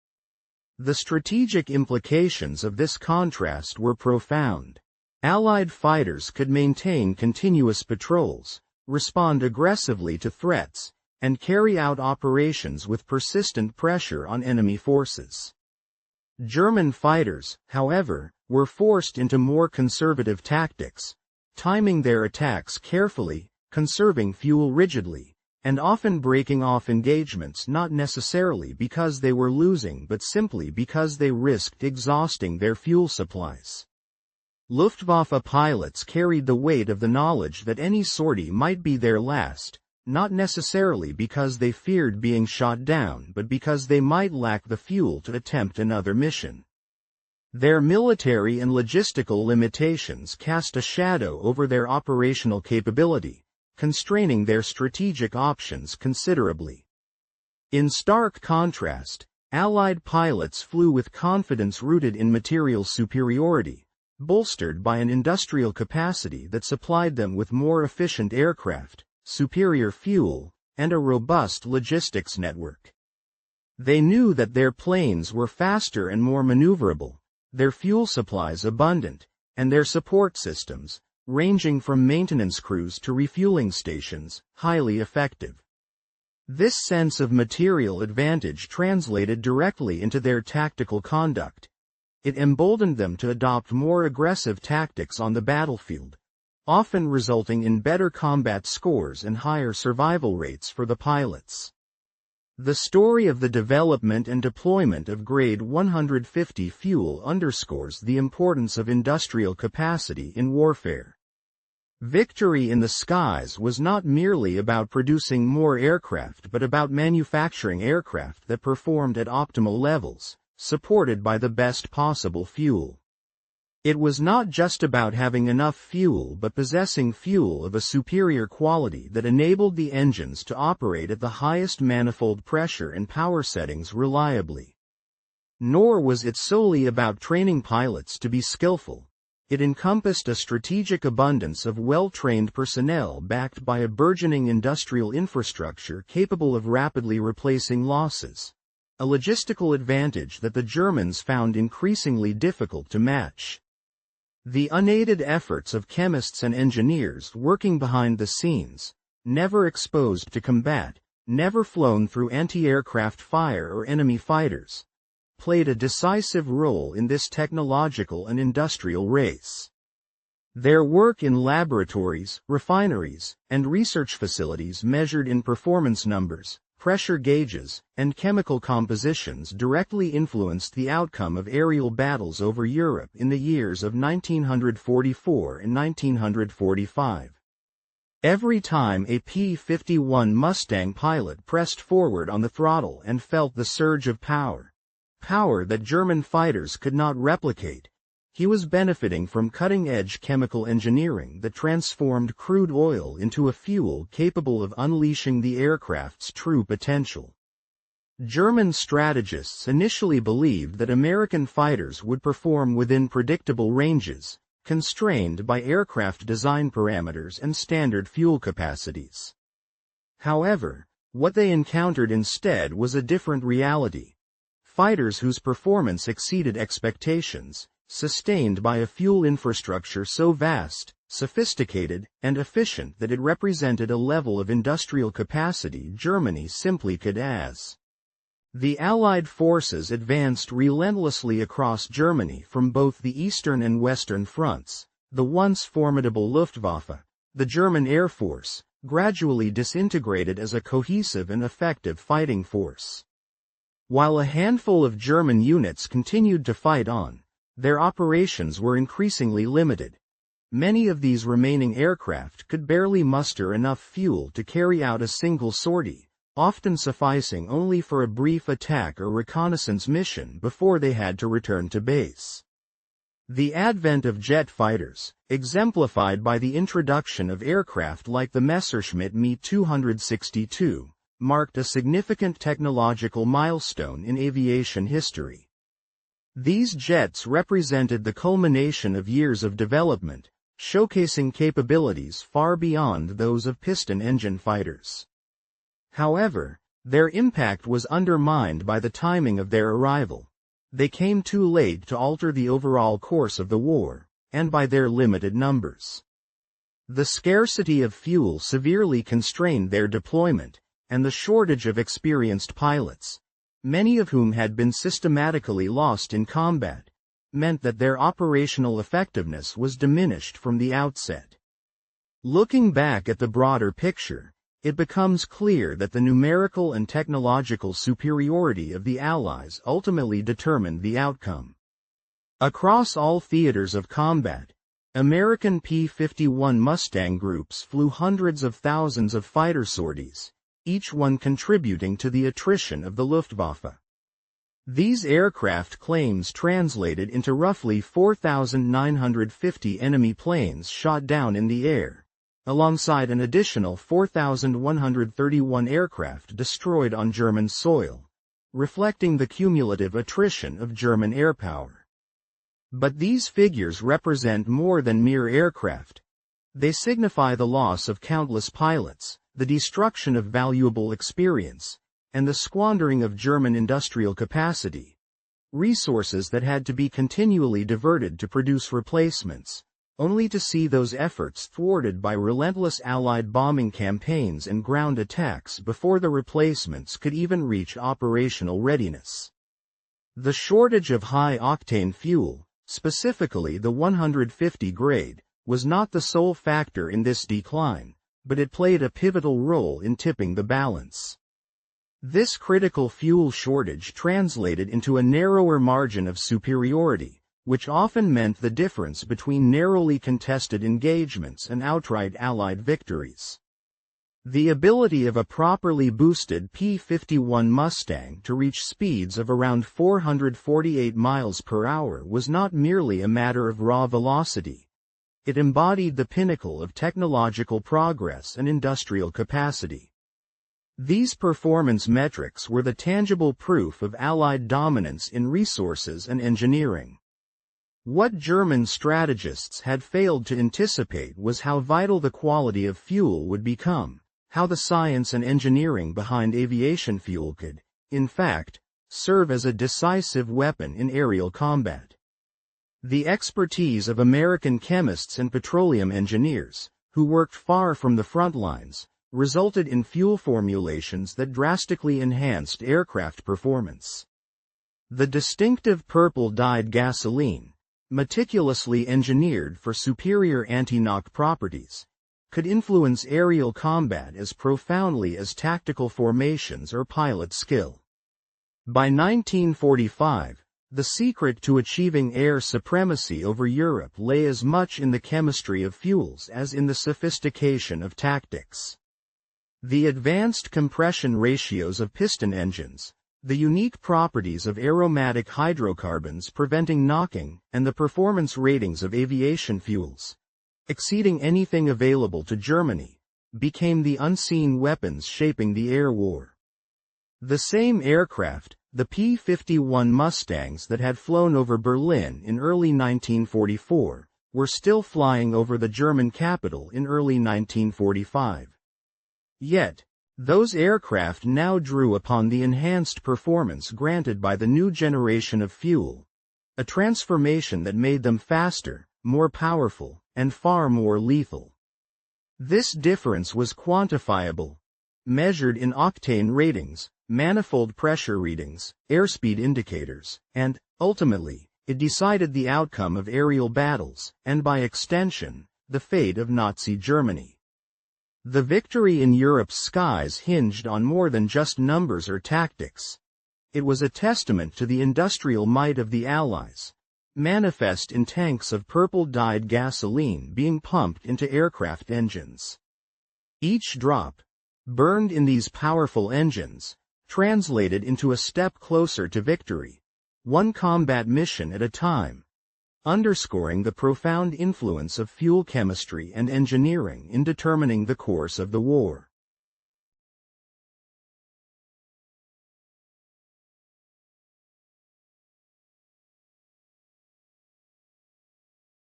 The strategic implications of this contrast were profound. Allied fighters could maintain continuous patrols, respond aggressively to threats, and carry out operations with persistent pressure on enemy forces. German fighters, however, were forced into more conservative tactics, timing their attacks carefully, conserving fuel rigidly, and often breaking off engagements not necessarily because they were losing but simply because they risked exhausting their fuel supplies. Luftwaffe pilots carried the weight of the knowledge that any sortie might be their last, not necessarily because they feared being shot down but because they might lack the fuel to attempt another mission. Their military and logistical limitations cast a shadow over their operational capability, constraining their strategic options considerably. In stark contrast, Allied pilots flew with confidence rooted in material superiority, bolstered by an industrial capacity that supplied them with more efficient aircraft, superior fuel, and a robust logistics network. They knew that their planes were faster and more maneuverable, their fuel supplies abundant, and their support systems, ranging from maintenance crews to refueling stations, highly effective. This sense of material advantage translated directly into their tactical conduct. It emboldened them to adopt more aggressive tactics on the battlefield, often resulting in better combat scores and higher survival rates for the pilots. The story of the development and deployment of Grade 150 fuel underscores the importance of industrial capacity in warfare. Victory in the skies was not merely about producing more aircraft but about manufacturing aircraft that performed at optimal levels, supported by the best possible fuel. It was not just about having enough fuel but possessing fuel of a superior quality that enabled the engines to operate at the highest manifold pressure and power settings reliably. Nor was it solely about training pilots to be skillful. It encompassed a strategic abundance of well-trained personnel backed by a burgeoning industrial infrastructure capable of rapidly replacing losses, a logistical advantage that the Germans found increasingly difficult to match. The unaided efforts of chemists and engineers working behind the scenes, never exposed to combat, never flown through anti-aircraft fire or enemy fighters, played a decisive role in this technological and industrial race. Their work in laboratories, refineries, and research facilities measured in performance numbers, pressure gauges, and chemical compositions directly influenced the outcome of aerial battles over Europe in the years of 1944 and 1945. Every time a P-51 Mustang pilot pressed forward on the throttle and felt the surge of power that German fighters could not replicate, he was benefiting from cutting-edge chemical engineering that transformed crude oil into a fuel capable of unleashing the aircraft's true potential. German strategists initially believed that American fighters would perform within predictable ranges, constrained by aircraft design parameters and standard fuel capacities. However, what they encountered instead was a different reality. Fighters whose performance exceeded expectations, sustained by a fuel infrastructure so vast, sophisticated, and efficient that it represented a level of industrial capacity Germany simply could as. The Allied forces advanced relentlessly across Germany from both the eastern and western fronts. The once formidable Luftwaffe, the German Air Force, gradually disintegrated as a cohesive and effective fighting force. While a handful of German units continued to fight on, their operations were increasingly limited. Many of these remaining aircraft could barely muster enough fuel to carry out a single sortie, often sufficing only for a brief attack or reconnaissance mission before they had to return to base. The advent of jet fighters, exemplified by the introduction of aircraft like the Messerschmitt Me 262, marked a significant technological milestone in aviation history. These jets represented the culmination of years of development, showcasing capabilities far beyond those of piston engine fighters. However, their impact was undermined by the timing of their arrival. They came too late to alter the overall course of the war, and by their limited numbers. The scarcity of fuel severely constrained their deployment, and the shortage of experienced pilots, many of whom had been systematically lost in combat, meant that their operational effectiveness was diminished from the outset. Looking back at the broader picture, it becomes clear that the numerical and technological superiority of the Allies ultimately determined the outcome. Across all theaters of combat, American P-51 Mustang groups flew hundreds of thousands of fighter sorties, each one contributing to the attrition of the Luftwaffe. These aircraft claims translated into roughly 4,950 enemy planes shot down in the air, alongside an additional 4,131 aircraft destroyed on German soil, reflecting the cumulative attrition of German airpower. But these figures represent more than mere aircraft. They signify the loss of countless pilots, the destruction of valuable experience, and the squandering of German industrial capacity, resources that had to be continually diverted to produce replacements, only to see those efforts thwarted by relentless Allied bombing campaigns and ground attacks before the replacements could even reach operational readiness. The shortage of high-octane fuel, specifically the 150 grade, was not the sole factor in this decline, but it played a pivotal role in tipping the balance. This critical fuel shortage translated into a narrower margin of superiority, which often meant the difference between narrowly contested engagements and outright Allied victories. The ability of a properly boosted P-51 Mustang to reach speeds of around 448 miles per hour was not merely a matter of raw velocity. It embodied the pinnacle of technological progress and industrial capacity. These performance metrics were the tangible proof of Allied dominance in resources and engineering. What German strategists had failed to anticipate was how vital the quality of fuel would become, how the science and engineering behind aviation fuel could, in fact, serve as a decisive weapon in aerial combat. The expertise of American chemists and petroleum engineers, who worked far from the front lines, resulted in fuel formulations that drastically enhanced aircraft performance. The distinctive purple-dyed gasoline, meticulously engineered for superior anti-knock properties, could influence aerial combat as profoundly as tactical formations or pilot skill. By 1945, the secret to achieving air supremacy over Europe lay as much in the chemistry of fuels as in the sophistication of tactics. The advanced compression ratios of piston engines, the unique properties of aromatic hydrocarbons preventing knocking, and the performance ratings of aviation fuels, exceeding anything available to Germany, became the unseen weapons shaping the air war. The same aircraft, the P-51 Mustangs that had flown over Berlin in early 1944, were still flying over the German capital in early 1945. Yet, those aircraft now drew upon the enhanced performance granted by the new generation of fuel, a transformation that made them faster, more powerful, and far more lethal. This difference was quantifiable, measured in octane ratings, manifold pressure readings, airspeed indicators, and, ultimately, it decided the outcome of aerial battles, and by extension, the fate of Nazi Germany. The victory in Europe's skies hinged on more than just numbers or tactics. It was a testament to the industrial might of the Allies, manifest in tanks of purple-dyed gasoline being pumped into aircraft engines. Each drop, burned in these powerful engines, translated into a step closer to victory, one combat mission at a time, underscoring the profound influence of fuel chemistry and engineering in determining the course of the war.